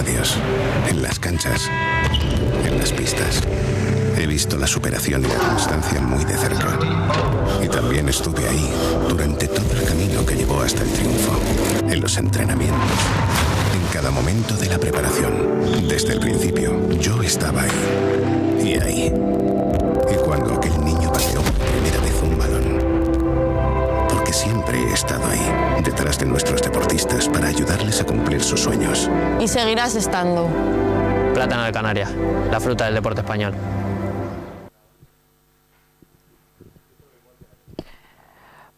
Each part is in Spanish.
estadios, en las canchas, en las pistas. He visto la superación y la constancia muy de cerca. Y también estuve ahí durante todo el camino que llevó hasta el triunfo. En los entrenamientos, en cada momento de la preparación. Desde el principio, yo estaba ahí. Y ahí. Y cuando aquel niño pateó por primera vez un balón. Porque siempre he estado ahí, detrás de nuestros deportistas, para ayudarles a cumplir sus sueños. Y seguirás estando. Plátano de Canarias, la fruta del deporte español.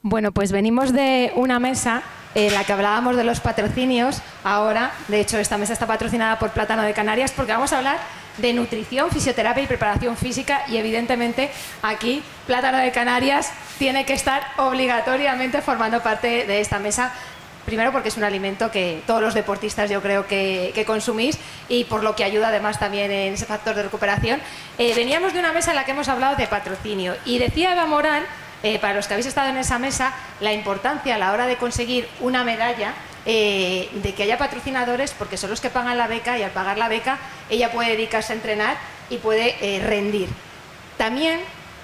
Bueno, pues venimos de una mesa en la que hablábamos de los patrocinios. Ahora, de hecho, esta mesa está patrocinada por Plátano de Canarias porque vamos a hablar de nutrición, fisioterapia y preparación física y evidentemente aquí Plátano de Canarias tiene que estar obligatoriamente formando parte de esta mesa. Primero porque es un alimento que todos los deportistas yo creo que consumís y por lo que ayuda además también en ese factor de recuperación. Veníamos de una mesa en la que hemos hablado de patrocinio y decía Eva Morán, para los que habéis estado en esa mesa, la importancia a la hora de conseguir una medalla de que haya patrocinadores porque son los que pagan la beca y al pagar la beca ella puede dedicarse a entrenar y puede rendir. También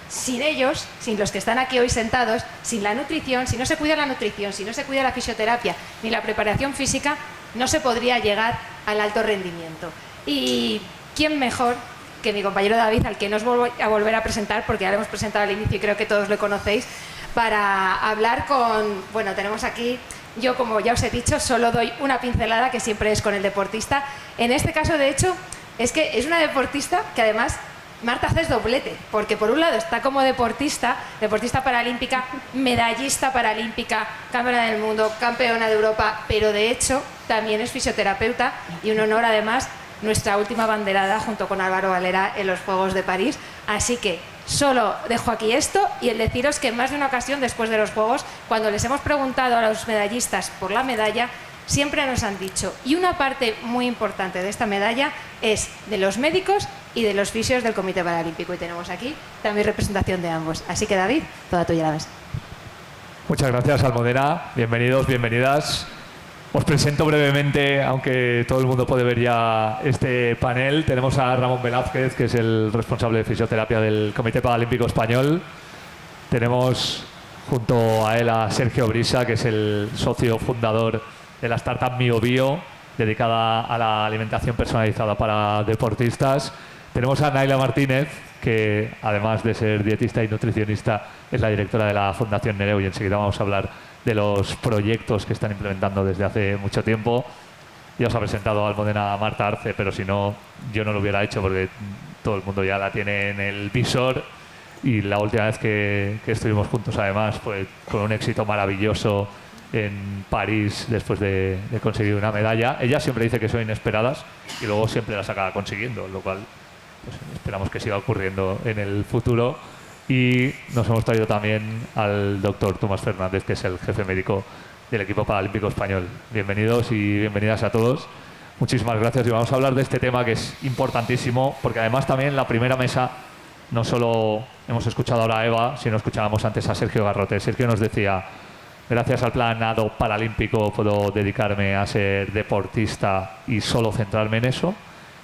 sin ellos, sin los que están aquí hoy sentados, sin la nutrición, si no se cuida la nutrición, si no se cuida la fisioterapia ni la preparación física, no se podría llegar al alto rendimiento. ¿Y quién mejor que mi compañero David, al que no os voy a volver a presentar porque ya lo hemos presentado al inicio y creo que todos lo conocéis, para hablar con... Bueno, tenemos aquí... Yo, como ya os he dicho, solo doy una pincelada que siempre es con el deportista. En este caso, de hecho, es que es una deportista que además... Marta hace doblete, porque por un lado está como deportista paralímpica, medallista paralímpica, campeona del mundo, campeona de Europa, pero de hecho también es fisioterapeuta y un honor además nuestra última banderada junto con Álvaro Valera en los Juegos de París. Así que solo dejo aquí esto y el deciros que en más de una ocasión después de los Juegos, cuando les hemos preguntado a los medallistas por la medalla, siempre nos han dicho, y una parte muy importante de esta medalla es de los médicos y de los fisios del Comité Paralímpico. Y tenemos aquí también representación de ambos. Así que, David, toda tuya la mesa. Muchas gracias, Almudena. Bienvenidos, bienvenidas. Os presento brevemente, aunque todo el mundo puede ver ya este panel. Tenemos a Ramón Velázquez, que es el responsable de fisioterapia del Comité Paralímpico Español. Tenemos junto a él a Sergio Brisa, que es el socio fundador de la startup MioBio, dedicada a la alimentación personalizada para deportistas. Tenemos a Naila Martínez, que además de ser dietista y nutricionista, es la directora de la Fundación Nereu y enseguida vamos a hablar de los proyectos que están implementando desde hace mucho tiempo. Ya os ha presentado Almudena Marta Arce, pero si no, yo no lo hubiera hecho porque todo el mundo ya la tiene en el visor y la última vez que estuvimos juntos además fue con un éxito maravilloso en París después de conseguir una medalla. Ella siempre dice que son inesperadas y luego siempre las acaba consiguiendo, lo cual pues, esperamos que siga ocurriendo en el futuro. Y nos hemos traído también al doctor Tomás Fernández, que es el jefe médico del equipo paralímpico español. Bienvenidos y bienvenidas a todos. Muchísimas gracias y vamos a hablar de este tema que es importantísimo porque además también en la primera mesa no solo hemos escuchado ahora a Eva, sino escuchábamos antes a Sergio Garrote. Sergio nos decía: gracias al plan ADO paralímpico puedo dedicarme a ser deportista y solo centrarme en eso,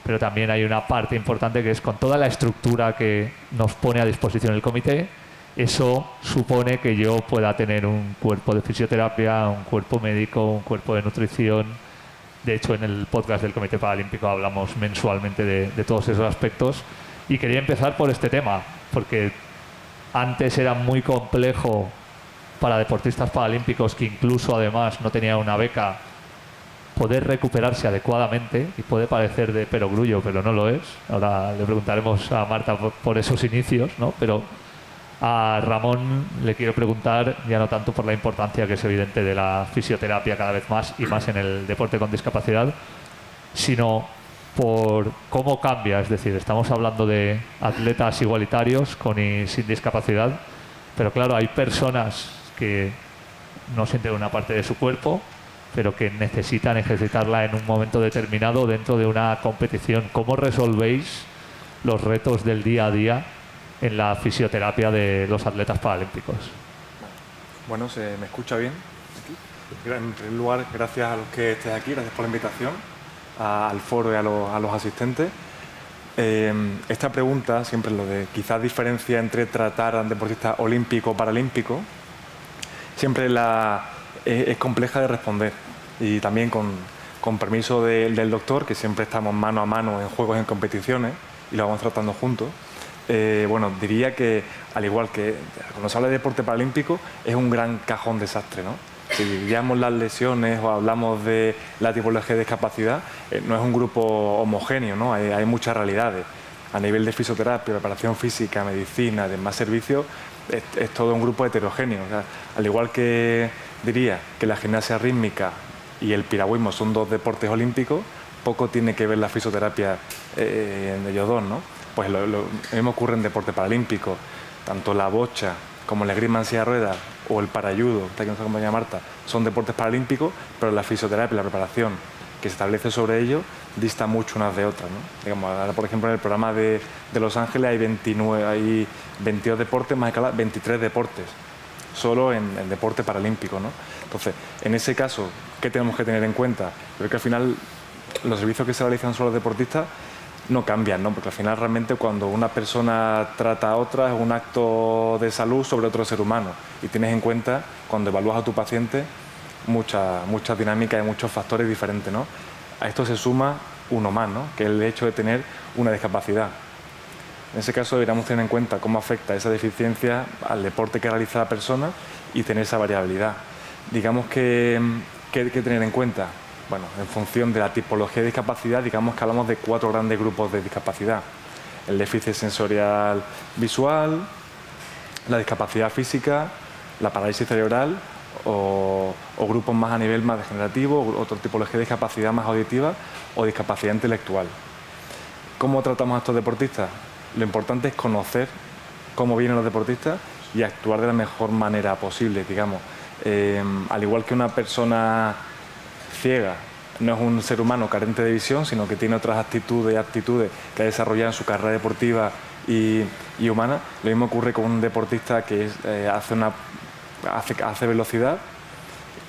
pero también hay una parte importante que es con toda la estructura que nos pone a disposición el comité, eso supone que yo pueda tener un cuerpo de fisioterapia, un cuerpo médico, un cuerpo de nutrición. De hecho, en el podcast del Comité Paralímpico hablamos mensualmente de todos esos aspectos y quería empezar por este tema, porque antes era muy complejo para deportistas paralímpicos que incluso además no tenían una beca poder recuperarse adecuadamente, y puede parecer de perogrullo, pero no lo es. Ahora le preguntaremos a Marta por esos inicios, ¿no? Pero a Ramón le quiero preguntar, ya no tanto por la importancia que es evidente de la fisioterapia cada vez más y más en el deporte con discapacidad, sino por cómo cambia. Es decir, estamos hablando de atletas igualitarios con y sin discapacidad, pero claro, hay personas que no sienten una parte de su cuerpo, pero que necesitan ejercitarla en un momento determinado dentro de una competición. ¿Cómo resolvéis los retos del día a día en la fisioterapia de los atletas paralímpicos? Bueno, ¿se me escucha bien? En primer lugar, gracias a los que estéis aquí, gracias por la invitación al foro y a los asistentes. Esta pregunta, siempre lo de quizás diferencia entre tratar a un deportista olímpico o paralímpico, siempre es compleja de responder. Y también con permiso del doctor, que siempre estamos mano a mano en juegos, en competiciones, y lo vamos tratando juntos. Bueno, diría que, al igual que cuando se habla de deporte paralímpico, es un gran cajón desastre, ¿no? Si diríamos las lesiones o hablamos de la tipología de discapacidad, no es un grupo homogéneo, ¿no? Hay muchas realidades. A nivel de fisioterapia, preparación física, medicina, demás servicios, es todo un grupo heterogéneo. O sea, al igual que diría que la gimnasia rítmica y el piragüismo son dos deportes olímpicos, poco tiene que ver la fisioterapia en ellos dos, ¿no? Pues lo mismo ocurre en deporte paralímpico. Tanto la bocha como el esgrima en silla de ruedas o el parajudo, que nos acompaña Marta, son deportes paralímpicos, pero la fisioterapia y la preparación que se establece sobre ello dista mucho unas de otras, ¿no? Digamos, ahora, por ejemplo, en el programa de Los Ángeles hay 22 deportes, más escala 23 deportes, solo en deporte paralímpico, ¿no? Entonces, en ese caso, ¿qué tenemos que tener en cuenta? Creo que al final los servicios que se realizan sobre los deportistas no cambian, ¿no? Porque al final realmente cuando una persona trata a otra es un acto de salud sobre otro ser humano, y tienes en cuenta, cuando evalúas a tu paciente, muchas dinámicas y muchos factores diferentes, ¿no? A esto se suma uno más, ¿no? Que es el hecho de tener una discapacidad. En ese caso deberíamos tener en cuenta cómo afecta esa deficiencia al deporte que realiza la persona y tener esa variabilidad. Digamos que hay que tener en cuenta, bueno, en función de la tipología de discapacidad, digamos que hablamos de 4 grandes grupos de discapacidad. El déficit sensorial visual, la discapacidad física, la parálisis cerebral o grupos más a nivel más degenerativo, otra tipología de discapacidad más auditiva o discapacidad intelectual. ¿Cómo tratamos a estos deportistas? Lo importante es conocer cómo vienen los deportistas y actuar de la mejor manera posible, digamos. Al igual que una persona ciega no es un ser humano carente de visión, sino que tiene otras actitudes y aptitudes que ha desarrollado en su carrera deportiva y humana, lo mismo ocurre con un deportista que hace velocidad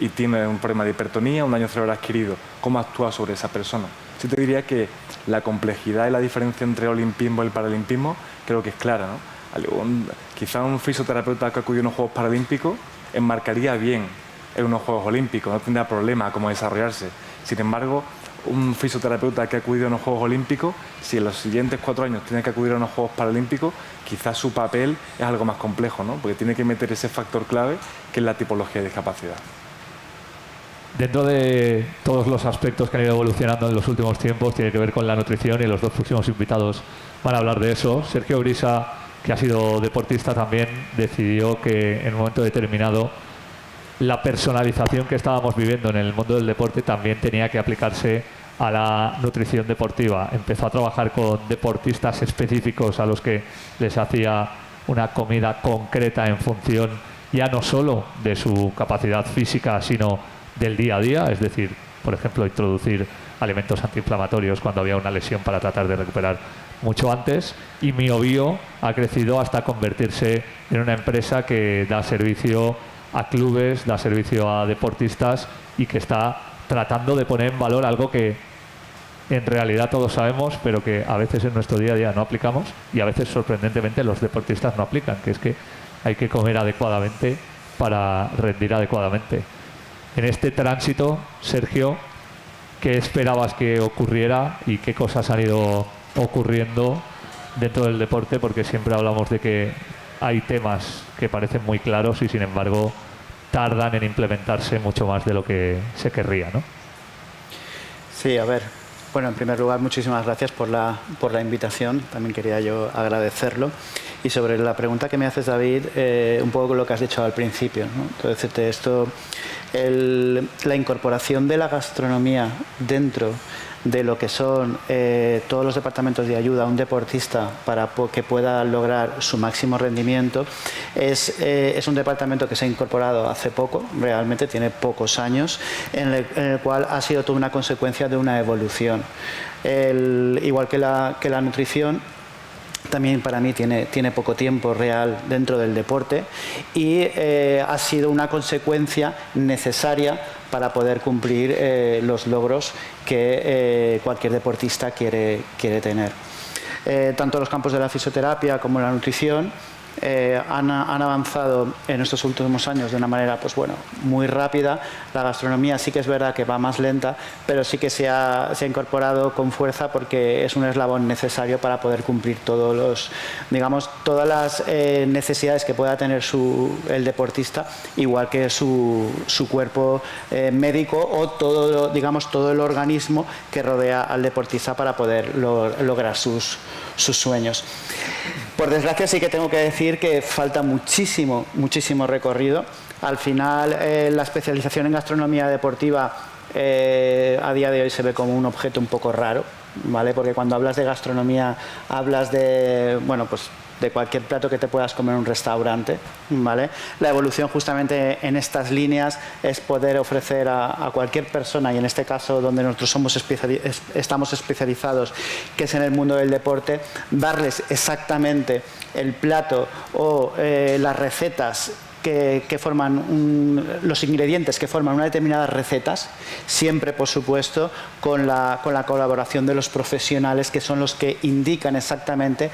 y tiene un problema de hipertonía, un daño cerebral adquirido. ¿Cómo actúa sobre esa persona? Sí te diría que la complejidad y la diferencia entre el olimpismo y el paralimpismo creo que es clara, ¿no? Quizá un fisioterapeuta que acudió a unos Juegos Paralímpicos enmarcaría bien en unos Juegos Olímpicos, no tendría problema como desarrollarse. Sin embargo, un fisioterapeuta que ha acudido a unos Juegos Olímpicos, si en los siguientes 4 años tiene que acudir a unos Juegos Paralímpicos, quizás su papel es algo más complejo, ¿no? Porque tiene que meter ese factor clave que es la tipología de discapacidad. Dentro de todos los aspectos que han ido evolucionando en los últimos tiempos, tiene que ver con la nutrición, y los 2 próximos invitados van a hablar de eso. Sergio Brisa, que ha sido deportista también, decidió que en un momento determinado la personalización que estábamos viviendo en el mundo del deporte también tenía que aplicarse a la nutrición deportiva. Empezó a trabajar con deportistas específicos a los que les hacía una comida concreta en función ya no solo de su capacidad física, sino del día a día, es decir, por ejemplo, introducir alimentos antiinflamatorios cuando había una lesión para tratar de recuperar mucho antes, y Miobio ha crecido hasta convertirse en una empresa que da servicio a clubes, da servicio a deportistas y que está tratando de poner en valor algo que en realidad todos sabemos, pero que a veces en nuestro día a día no aplicamos, y a veces sorprendentemente los deportistas no aplican, que es que hay que comer adecuadamente para rendir adecuadamente. En este tránsito, Sergio, ¿qué esperabas que ocurriera y qué cosas han ido ocurriendo dentro del deporte? Porque siempre hablamos de que hay temas que parecen muy claros y sin embargo tardan en implementarse mucho más de lo que se querría, ¿no? Sí, a ver. Bueno, en primer lugar, muchísimas gracias por la invitación. También quería yo agradecerlo. Y sobre la pregunta que me haces, David, un poco lo que has dicho al principio, ¿no? Entonces, la incorporación de la gastronomía dentro de lo que son todos los departamentos de ayuda a un deportista para que pueda lograr su máximo rendimiento es un departamento que se ha incorporado hace poco, realmente tiene pocos años, en el cual ha sido toda una consecuencia de una evolución. Igual que la nutrición, también para mí tiene poco tiempo real dentro del deporte y ha sido una consecuencia necesaria para poder cumplir los logros que cualquier deportista quiere tener. Tanto los campos de la fisioterapia como la nutrición han avanzado en estos últimos años de una manera muy rápida. La gastronomía sí que es verdad que va más lenta, pero sí que se ha incorporado con fuerza porque es un eslabón necesario para poder cumplir todas las necesidades que pueda tener el deportista, igual que su cuerpo médico o todo el organismo que rodea al deportista para poder lograr sus sueños. Por desgracia sí que tengo que decir que falta muchísimo recorrido. Al final la especialización en gastronomía deportiva a día de hoy se ve como un objeto un poco raro, ¿vale? Porque cuando hablas de gastronomía hablas de cualquier plato que te puedas comer en un restaurante, ¿vale? La evolución justamente en estas líneas es poder ofrecer a cualquier persona, y en este caso donde nosotros estamos especializados, que es en el mundo del deporte, darles exactamente el plato o las recetas que forman los ingredientes que forman unas determinadas recetas, siempre por supuesto con la colaboración de los profesionales, que son los que indican exactamente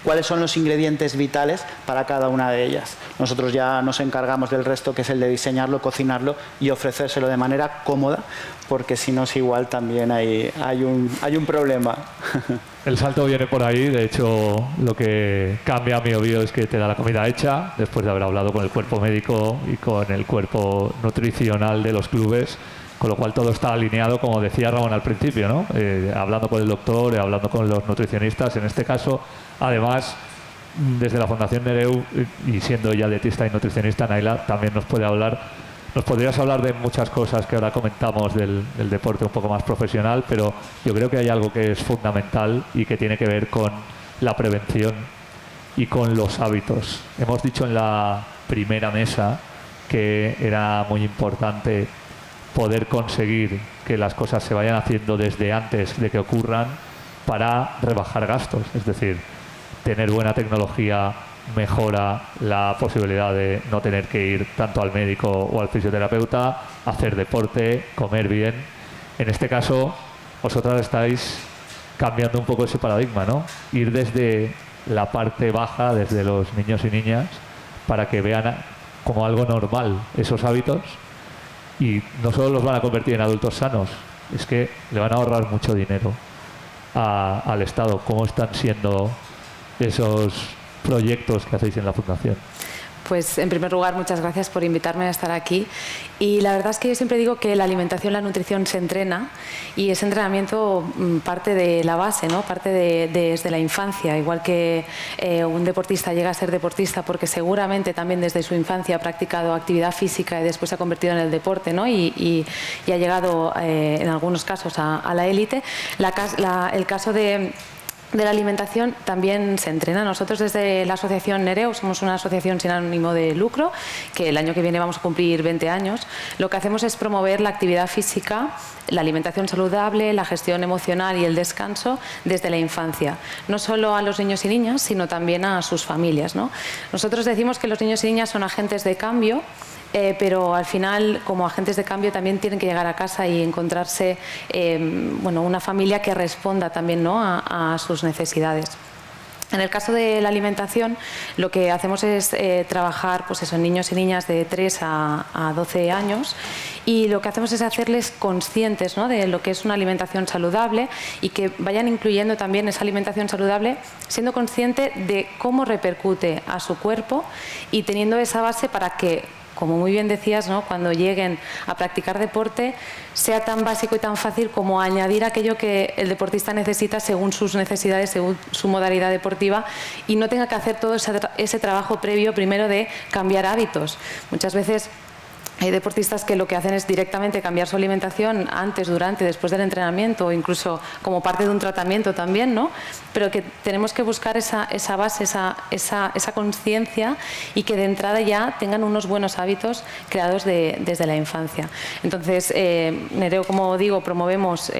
cuáles son los ingredientes vitales para cada una de ellas. Nosotros ya nos encargamos del resto, que es el de diseñarlo, cocinarlo y ofrecérselo de manera cómoda, porque si no es igual también hay un problema. El salto viene por ahí. De hecho, lo que cambia a mi oído es que te da la comida hecha, después de haber hablado con el cuerpo médico y con el cuerpo nutricional de los clubes, con lo cual todo está alineado, como decía Ramón al principio, ¿no? Hablando con el doctor, hablando con los nutricionistas. En este caso, además, desde la Fundación Nereu, y siendo ella dietista y nutricionista, Naila también nos podrías hablar de muchas cosas que ahora comentamos del deporte un poco más profesional, pero yo creo que hay algo que es fundamental y que tiene que ver con la prevención y con los hábitos. Hemos dicho en la primera mesa que era muy importante poder conseguir que las cosas se vayan haciendo desde antes de que ocurran para rebajar gastos. Es decir, tener buena tecnología mejora la posibilidad de no tener que ir tanto al médico o al fisioterapeuta, hacer deporte, comer bien. En este caso, vosotras estáis cambiando un poco ese paradigma, ¿no? Ir desde la parte baja, desde los niños y niñas, para que vean como algo normal esos hábitos, y no solo los van a convertir en adultos sanos, es que le van a ahorrar mucho dinero al Estado. ¿Cómo están siendo esos proyectos que hacéis en la Fundación? Pues en primer lugar, muchas gracias por invitarme a estar aquí. Y la verdad es que yo siempre digo que la alimentación, la nutrición se entrena, y ese entrenamiento parte de la base, ¿no? Parte desde la infancia. Igual que un deportista llega a ser deportista porque seguramente también desde su infancia ha practicado actividad física y después se ha convertido en el deporte, ¿no? y ha llegado en algunos casos a la élite. El caso de la alimentación también se entrena. Nosotros desde la asociación Nereu somos una asociación sin ánimo de lucro, que el año que viene vamos a cumplir 20 años. Lo que hacemos es promover la actividad física, la alimentación saludable, la gestión emocional y el descanso desde la infancia. No solo a los niños y niñas, sino también a sus familias, ¿no? Nosotros decimos que los niños y niñas son agentes de cambio, pero al final, como agentes de cambio, también tienen que llegar a casa y encontrarse una familia que responda también, ¿no? a sus necesidades. En el caso de la alimentación, lo que hacemos es trabajar en niños y niñas de 3 a 12 años, y lo que hacemos es hacerles conscientes, ¿no? de lo que es una alimentación saludable, y que vayan incluyendo también esa alimentación saludable siendo consciente de cómo repercute a su cuerpo, y teniendo esa base para que, como muy bien decías, ¿no? cuando lleguen a practicar deporte, sea tan básico y tan fácil como añadir aquello que el deportista necesita según sus necesidades, según su modalidad deportiva, y no tenga que hacer todo ese trabajo previo primero de cambiar hábitos. Muchas veces hay deportistas que lo que hacen es directamente cambiar su alimentación antes, durante, después del entrenamiento, o incluso como parte de un tratamiento también, ¿no? Pero que tenemos que buscar esa base, esa conciencia, y que de entrada ya tengan unos buenos hábitos creados desde la infancia. Entonces, Nereu, como digo, promovemos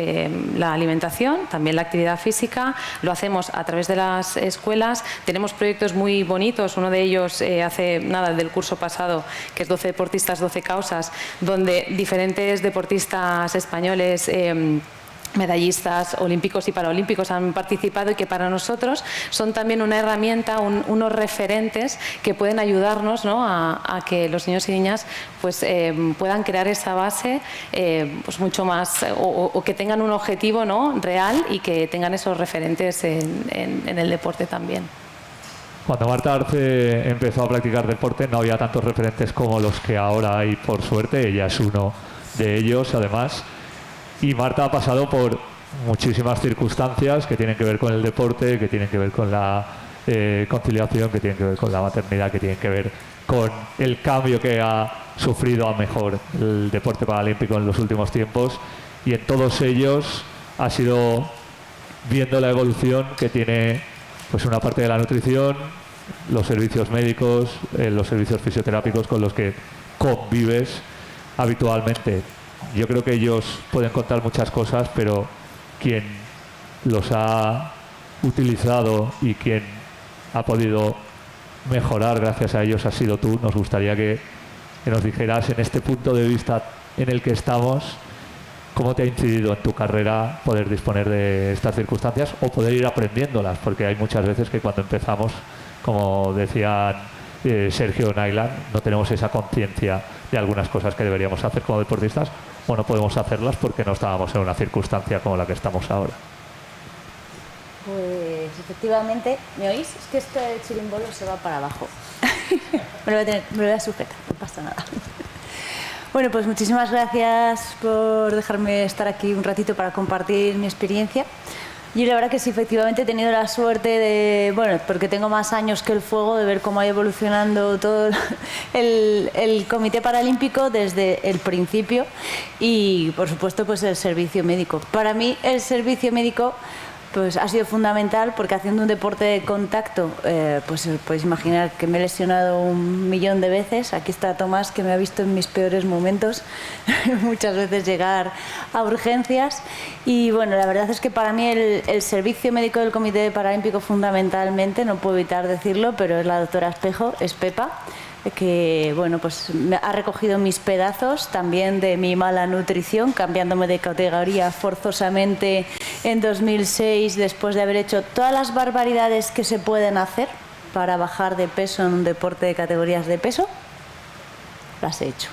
la alimentación, también la actividad física, lo hacemos a través de las escuelas. Tenemos proyectos muy bonitos, uno de ellos hace nada del curso pasado, que es 12 deportistas, 12 causas donde diferentes deportistas españoles, medallistas olímpicos y paraolímpicos han participado y que para nosotros son también una herramienta, unos referentes que pueden ayudarnos, ¿no?, a que los niños y niñas pues, puedan crear esa base pues mucho más, o que tengan un objetivo, ¿no?, real, y que tengan esos referentes en el deporte también. Cuando Marta Arce empezó a practicar deporte no había tantos referentes como los que ahora hay, por suerte. Ella es uno de ellos, además. Y Marta ha pasado por muchísimas circunstancias que tienen que ver con el deporte, que tienen que ver con la conciliación, que tienen que ver con la maternidad, que tienen que ver con el cambio que ha sufrido a mejor el deporte paralímpico en los últimos tiempos. Y en todos ellos ha sido viendo la evolución que tiene pues una parte de la nutrición, los servicios médicos, los servicios fisioterápicos con los que convives habitualmente. Yo creo que ellos pueden contar muchas cosas, pero quien los ha utilizado y quien ha podido mejorar gracias a ellos ha sido tú. Nos gustaría que nos dijeras, en este punto de vista en el que estamos, cómo te ha incidido en tu carrera poder disponer de estas circunstancias o poder ir aprendiéndolas, porque hay muchas veces que cuando empezamos, como decían Sergio Nailan, no tenemos esa conciencia de algunas cosas que deberíamos hacer como deportistas, o no podemos hacerlas porque no estábamos en una circunstancia como la que estamos ahora. Pues efectivamente, ¿me oís? Es que este chirimbolo se va para abajo. me lo voy a sujetar, no pasa nada. Bueno, pues muchísimas gracias por dejarme estar aquí un ratito para compartir mi experiencia. Yo la verdad que sí, efectivamente he tenido la suerte de, bueno, porque tengo más años que el fuego, de ver cómo ha ido evolucionando todo el Comité Paralímpico desde el principio y, por supuesto, pues el servicio médico. Para mí el servicio médico pues ha sido fundamental, porque haciendo un deporte de contacto, pues podéis imaginar que me he lesionado 1.000.000 de veces. Aquí está Tomás, que me ha visto en mis peores momentos, muchas veces llegar a urgencias. Y bueno, la verdad es que para mí el servicio médico del Comité Paralímpico fundamentalmente, no puedo evitar decirlo, pero es la doctora Espejo, es Pepa, que bueno, pues me ha recogido mis pedazos también de mi mala nutrición, cambiándome de categoría forzosamente en 2006, después de haber hecho todas las barbaridades que se pueden hacer para bajar de peso en un deporte de categorías de peso. Las he hecho,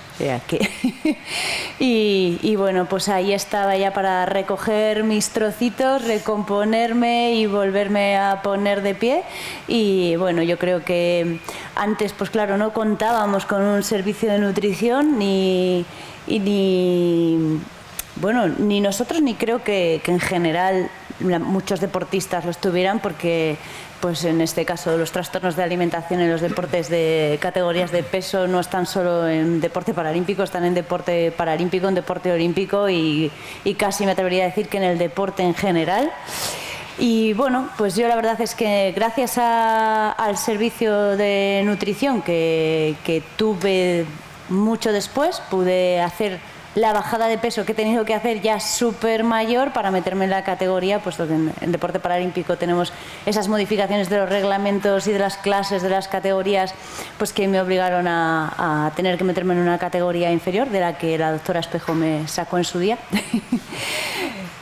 y bueno, pues ahí estaba ya para recoger mis trocitos, recomponerme y volverme a poner de pie. Y bueno, yo creo que antes, pues claro, no contábamos con un servicio de nutrición ni nosotros, ni creo que en general muchos deportistas lo estuvieran, porque pues en este caso los trastornos de alimentación en los deportes de categorías de peso no están solo en deporte paralímpico, están en deporte paralímpico, en deporte olímpico y casi me atrevería a decir que en el deporte en general. Y bueno, pues yo la verdad es que gracias al servicio de nutrición que tuve mucho después, pude hacer la bajada de peso que he tenido que hacer ya súper mayor para meterme en la categoría, puesto que en deporte paralímpico tenemos esas modificaciones de los reglamentos y de las clases de las categorías, pues que me obligaron a tener que meterme en una categoría inferior, de la que la doctora Espejo me sacó en su día.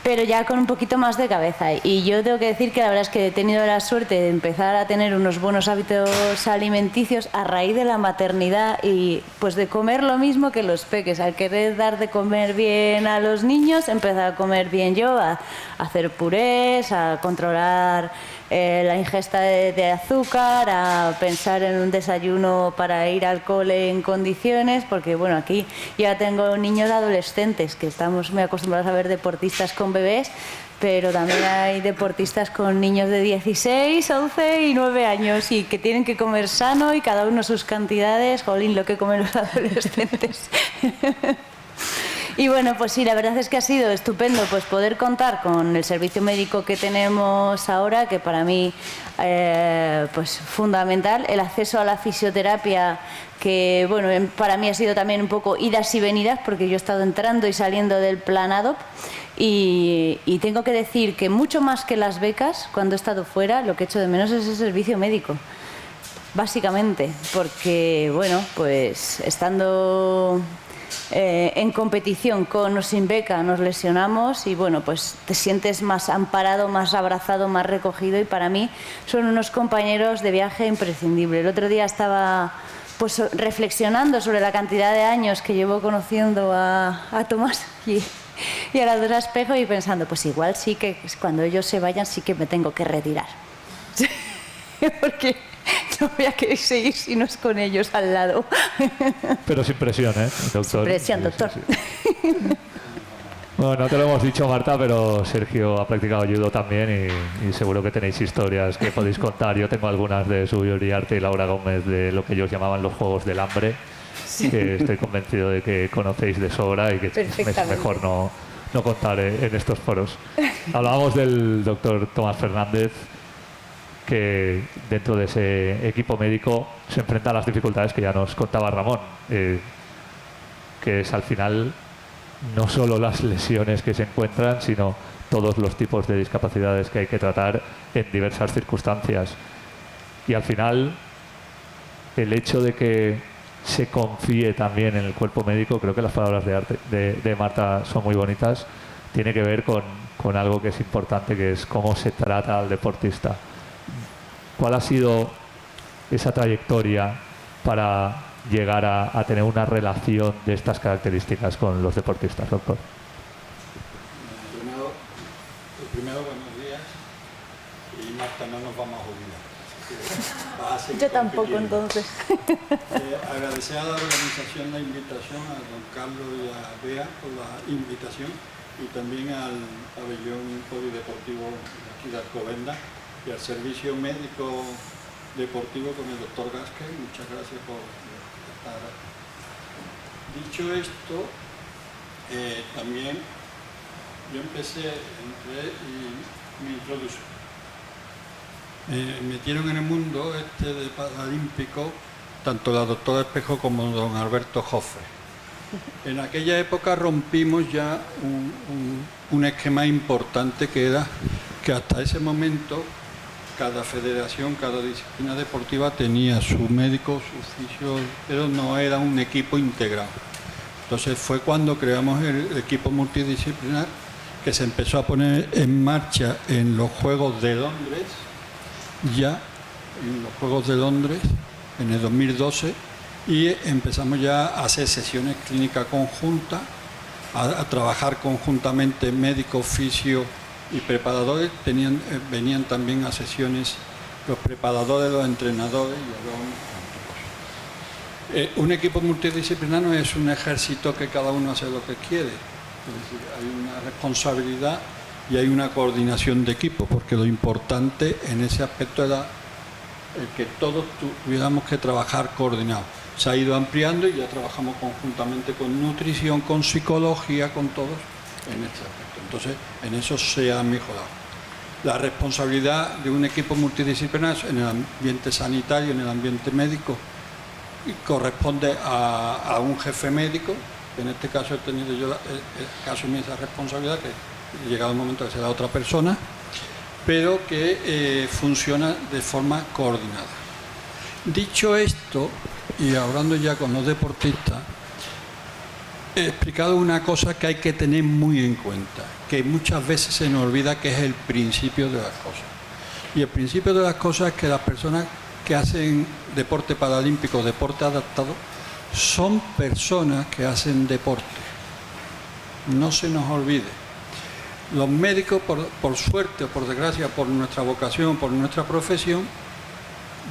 Pero ya con un poquito más de cabeza. Y yo tengo que decir que la verdad es que he tenido la suerte de empezar a tener unos buenos hábitos alimenticios a raíz de la maternidad y pues de comer lo mismo que los peques. Al querer dar de comer bien a los niños, empezar a comer bien yo, a hacer purés, a controlar la ingesta de azúcar, a pensar en un desayuno para ir al cole en condiciones, porque bueno, aquí ya tengo niños adolescentes, que estamos muy acostumbrados a ver deportistas con bebés, pero también hay deportistas con niños de 16, 11 y 9 años y que tienen que comer sano y cada uno sus cantidades. Jolín, lo que comen los adolescentes. Y bueno, pues sí, la verdad es que ha sido estupendo pues poder contar con el servicio médico que tenemos ahora, que para mí pues fundamental, el acceso a la fisioterapia, que bueno, para mí ha sido también un poco idas y venidas, porque yo he estado entrando y saliendo del plan ADOP y tengo que decir que mucho más que las becas, cuando he estado fuera, lo que he hecho de menos es el servicio médico. Básicamente, porque bueno, pues estando en competición con o sin beca nos lesionamos y bueno, pues te sientes más amparado, más abrazado, más recogido y para mí son unos compañeros de viaje imprescindibles. El otro día estaba pues reflexionando sobre la cantidad de años que llevo conociendo a Tomás y a las dos a Espejo y pensando, pues igual sí que cuando ellos se vayan sí que me tengo que retirar. Porque no voy a querer seguir si no es con ellos al lado. Pero sin presión, ¿eh, doctor? Sin presión, doctor. Sí. Bueno, no te lo hemos dicho, Marta, pero Sergio ha practicado judo también y seguro que tenéis historias que podéis contar. Yo tengo algunas de su Uriarte y Laura Gómez de lo que ellos llamaban los Juegos del Hambre, sí, que estoy convencido de que conocéis de sobra y que es mejor no contar en estos foros. Hablábamos del doctor Tomás Fernández, que dentro de ese equipo médico se enfrenta a las dificultades que ya nos contaba Ramón, que es al final no solo las lesiones que se encuentran, sino todos los tipos de discapacidades que hay que tratar en diversas circunstancias. Y al final, el hecho de que se confíe también en el cuerpo médico, creo que las palabras de Marta son muy bonitas, tiene que ver con algo que es importante, que es cómo se trata al deportista. ¿Cuál ha sido esa trayectoria para llegar a tener una relación de estas características con los deportistas, doctor? Primero buenos días. Y Marta, no nos vamos a olvidar. Yo tampoco, entonces. Agradecer a la organización la invitación, a don Carlos y a Bea por la invitación y también al pabellón polideportivo de aquí de Alcobendas y al servicio médico deportivo con el doctor Gasque. Muchas gracias por estar. Dicho esto, también yo entré y me introducí. Me metieron en el mundo de paralímpico tanto la doctora Espejo como don Alberto Jofre. En aquella época rompimos ya un esquema importante que era que hasta ese momento cada federación, cada disciplina deportiva tenía su médico, su fisio, pero no era un equipo integrado. Entonces fue cuando creamos el equipo multidisciplinar que se empezó a poner en marcha en los Juegos de Londres, ya en los Juegos de Londres, en el 2012, y empezamos ya a hacer sesiones clínicas conjuntas, a trabajar conjuntamente médicos, fisio y preparadores. Venían también a sesiones los preparadores, los entrenadores y un equipo multidisciplinar no es un ejército que cada uno hace lo que quiere. Es decir, hay una responsabilidad y hay una coordinación de equipo, porque lo importante en ese aspecto era el que todos tuviéramos que trabajar coordinados. Se ha ido ampliando y ya trabajamos conjuntamente con nutrición, con psicología, con todos en este aspecto. Entonces, en eso se ha mejorado. La responsabilidad de un equipo multidisciplinar en el ambiente sanitario, en el ambiente médico, corresponde a un jefe médico. En este caso he tenido yo que asumir esa responsabilidad, que llegado el momento de ser otra persona, pero que funciona de forma coordinada. Dicho esto, y hablando ya con los deportistas, he explicado una cosa que hay que tener muy en cuenta, que muchas veces se nos olvida, que es el principio de las cosas. Y el principio de las cosas es que las personas que hacen deporte paralímpico, deporte adaptado, son personas que hacen deporte. No se nos olvide. Los médicos, por suerte o por desgracia, por nuestra vocación, por nuestra profesión,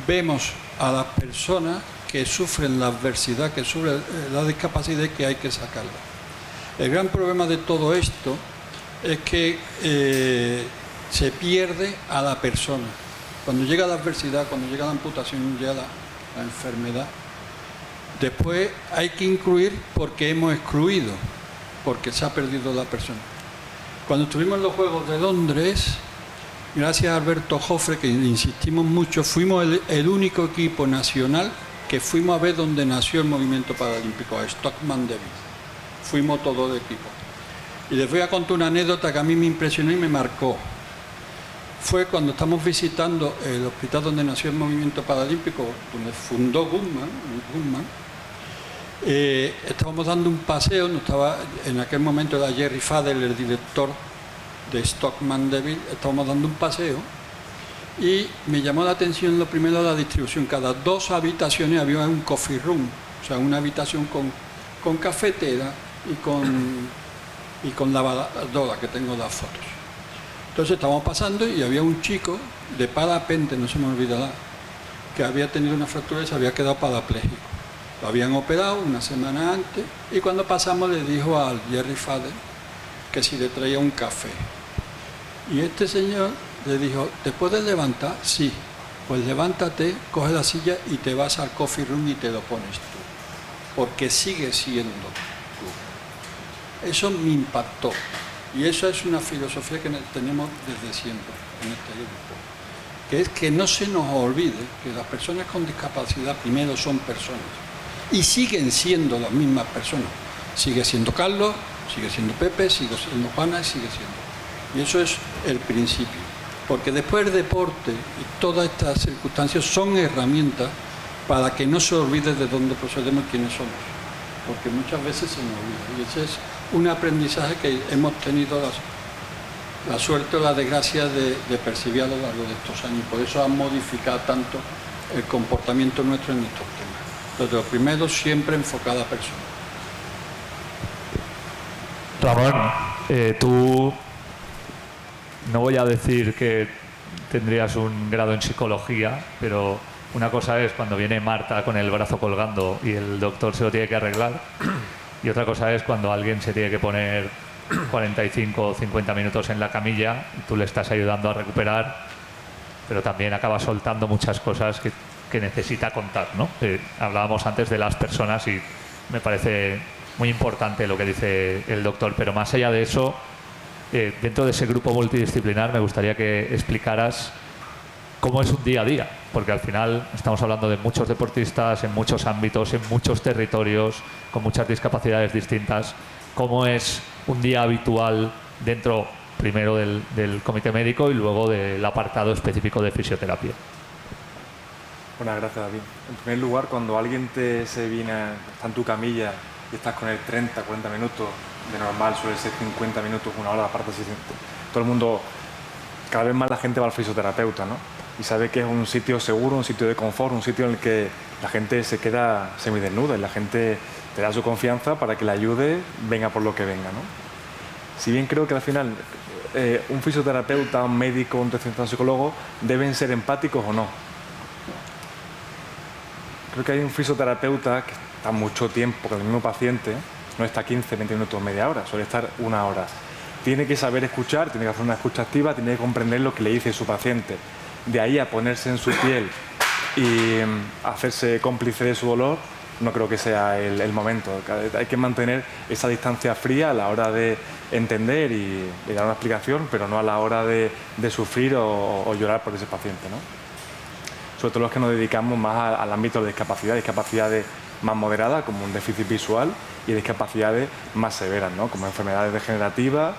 vemos a las personas que sufren la adversidad, que sufren la discapacidad y que hay que sacarla. El gran problema de todo esto es que se pierde a la persona. Cuando llega la adversidad, cuando llega la amputación, llega la enfermedad, después hay que incluir porque hemos excluido, porque se ha perdido la persona. Cuando estuvimos en los Juegos de Londres, gracias a Alberto Jofre, que insistimos mucho, fuimos el único equipo nacional que fuimos a ver donde nació el movimiento paralímpico, a Stockman Davis. Fuimos todo el equipo. Y les voy a contar una anécdota que a mí me impresionó y me marcó. Fue cuando estamos visitando el hospital donde nació el movimiento paralímpico, donde fundó Guttmann, Estábamos dando un paseo, en aquel momento era Jerry Fadel, el director de Stockman Deville, estábamos dando un paseo y me llamó la atención lo primero la distribución. Cada 2 habitaciones había un coffee room, o sea, una habitación con cafetera y con lavadora, que tengo las fotos. Entonces estábamos pasando y había un chico de parapente, no se me olvidará, que había tenido una fractura y se había quedado parapléjico. Lo habían operado una semana antes y cuando pasamos le dijo al Jerry Fadel que si le traía un café. Y este señor le dijo, ¿te puedes levantar? Sí. Pues levántate, coge la silla y te vas al coffee room y te lo pones tú. Porque sigue siendo tú. Eso me impactó. Y eso es una filosofía que tenemos desde siempre en este grupo. Que es que no se nos olvide que las personas con discapacidad primero son personas. Y siguen siendo las mismas personas. Sigue siendo Carlos, sigue siendo Pepe, sigue siendo Juana y sigue siendo. Y eso es el principio. Porque después el deporte y todas estas circunstancias son herramientas para que no se olvide de dónde procedemos y quiénes somos. Porque muchas veces se nos olvida. Y ese es un aprendizaje que hemos tenido la suerte o la desgracia de percibir a lo largo de estos años. Por eso han modificado tanto el comportamiento nuestro en estos temas. Entonces, lo primero, siempre enfocado a personas. Ramón, tú, no voy a decir que tendrías un grado en psicología, pero una cosa es cuando viene Marta con el brazo colgando y el doctor se lo tiene que arreglar, y otra cosa es cuando alguien se tiene que poner 45 o 50 minutos en la camilla y tú le estás ayudando a recuperar, pero también acaba soltando muchas cosas que necesita contar, ¿no? Hablábamos antes de las personas y me parece muy importante lo que dice el doctor, pero más allá de eso, dentro de ese grupo multidisciplinar me gustaría que explicaras cómo es un día a día, porque al final estamos hablando de muchos deportistas en muchos ámbitos, en muchos territorios, con muchas discapacidades distintas. ¿Cómo es un día habitual dentro, primero del comité médico y luego del apartado específico de fisioterapia? Buenas gracias, David. En primer lugar, cuando alguien está en tu camilla y estás con él 30, 40 minutos, de normal suele ser 50 minutos, una hora, aparte todo el mundo, cada vez más la gente va al fisioterapeuta, ¿no? Y sabe que es un sitio seguro, un sitio de confort, un sitio en el que la gente se queda semidesnuda y la gente te da su confianza para que le ayude, venga por lo que venga, ¿no? Si bien creo que al final un fisioterapeuta, un médico, un psicólogo deben ser empáticos o no. Creo que hay un fisioterapeuta que está mucho tiempo con el mismo paciente, no está 15, 20 minutos, media hora, suele estar una hora. Tiene que saber escuchar, tiene que hacer una escucha activa, tiene que comprender lo que le dice su paciente. De ahí a ponerse en su piel y hacerse cómplice de su dolor, no creo que sea el momento. Hay que mantener esa distancia fría a la hora de entender y dar una explicación, pero no a la hora de sufrir o llorar por ese paciente, ¿no? Sobre todo los que nos dedicamos más al ámbito de discapacidades más moderadas, como un déficit visual, y discapacidades más severas, ¿no? Como enfermedades degenerativas,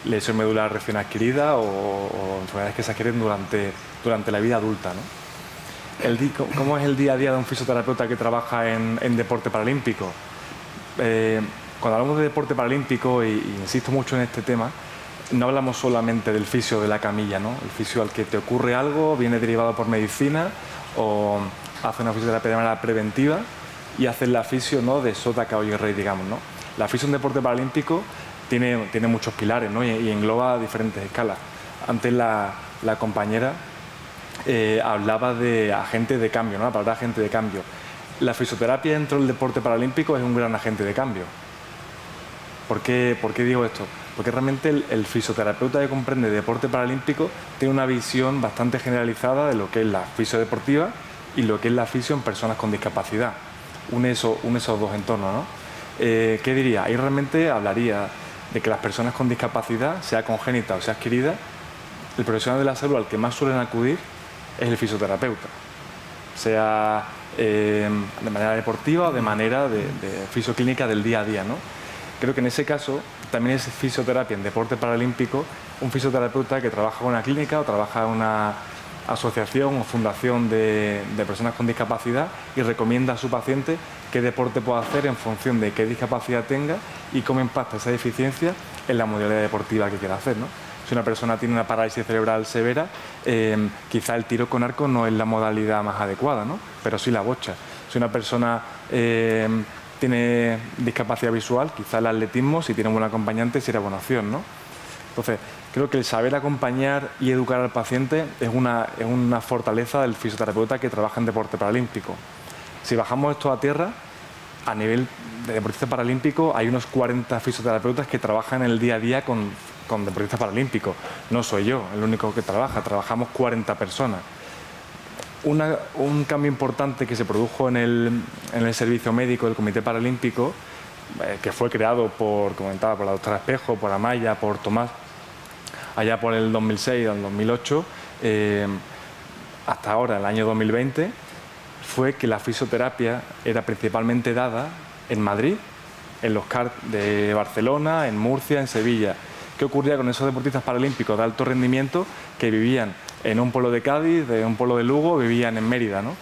lesión medular recién adquirida o enfermedades que se adquieren durante la vida adulta, ¿no? ¿Cómo es el día a día de un fisioterapeuta que trabaja en deporte paralímpico? Cuando hablamos de deporte paralímpico, y insisto mucho en este tema, no hablamos solamente del fisio de la camilla, ¿no? El fisio al que te ocurre algo, viene derivado por medicina o hace una fisioterapia de manera preventiva y hace la fisio, ¿no?, de sota, caballo y rey, digamos, ¿no? La fisio en deporte paralímpico tiene muchos pilares, ¿no? y engloba diferentes escalas. Antes la compañera hablaba de agente de cambio, ¿no? La palabra agente de cambio. La fisioterapia dentro del deporte paralímpico es un gran agente de cambio. ¿Por qué digo esto? Porque realmente el fisioterapeuta que comprende deporte paralímpico tiene una visión bastante generalizada de lo que es la fisiodeportiva y lo que es la fisio en personas con discapacidad. Une esos dos entornos, ¿no? ¿Qué diría? Ahí realmente hablaría de que las personas con discapacidad, sea congénita o sea adquirida, el profesional de la salud al que más suelen acudir es el fisioterapeuta, sea de manera deportiva o de manera de fisioclínica del día a día, ¿no? Creo que en ese caso también es fisioterapia en deporte paralímpico, un fisioterapeuta que trabaja en una clínica o trabaja en una asociación o fundación de personas con discapacidad y recomienda a su paciente qué deporte puede hacer en función de qué discapacidad tenga y cómo impacta esa deficiencia en la modalidad deportiva que quiera hacer, ¿no? Si una persona tiene una parálisis cerebral severa, quizá el tiro con arco no es la modalidad más adecuada, ¿no? Pero sí la bocha. Si una persona tiene discapacidad visual, quizá el atletismo, si tiene un buen acompañante, sería buena opción, ¿no? Entonces, creo que el saber acompañar y educar al paciente es una fortaleza del fisioterapeuta que trabaja en deporte paralímpico. Si bajamos esto a tierra, a nivel de deportista paralímpico hay unos 40 fisioterapeutas que trabajan en el día a día con deportistas paralímpicos. No soy yo el único que trabajamos 40 personas. Un cambio importante que se produjo en el servicio médico del Comité Paralímpico, que fue creado por la doctora Espejo, por Amaya, por Tomás, allá por el 2006 al 2008, hasta ahora, el año 2020, fue que la fisioterapia era principalmente dada en Madrid, en los CAR de Barcelona, en Murcia, en Sevilla. ¿Qué ocurría con esos deportistas paralímpicos de alto rendimiento que vivían en un pueblo de Cádiz, de un pueblo de Lugo, vivían en Mérida, ¿no?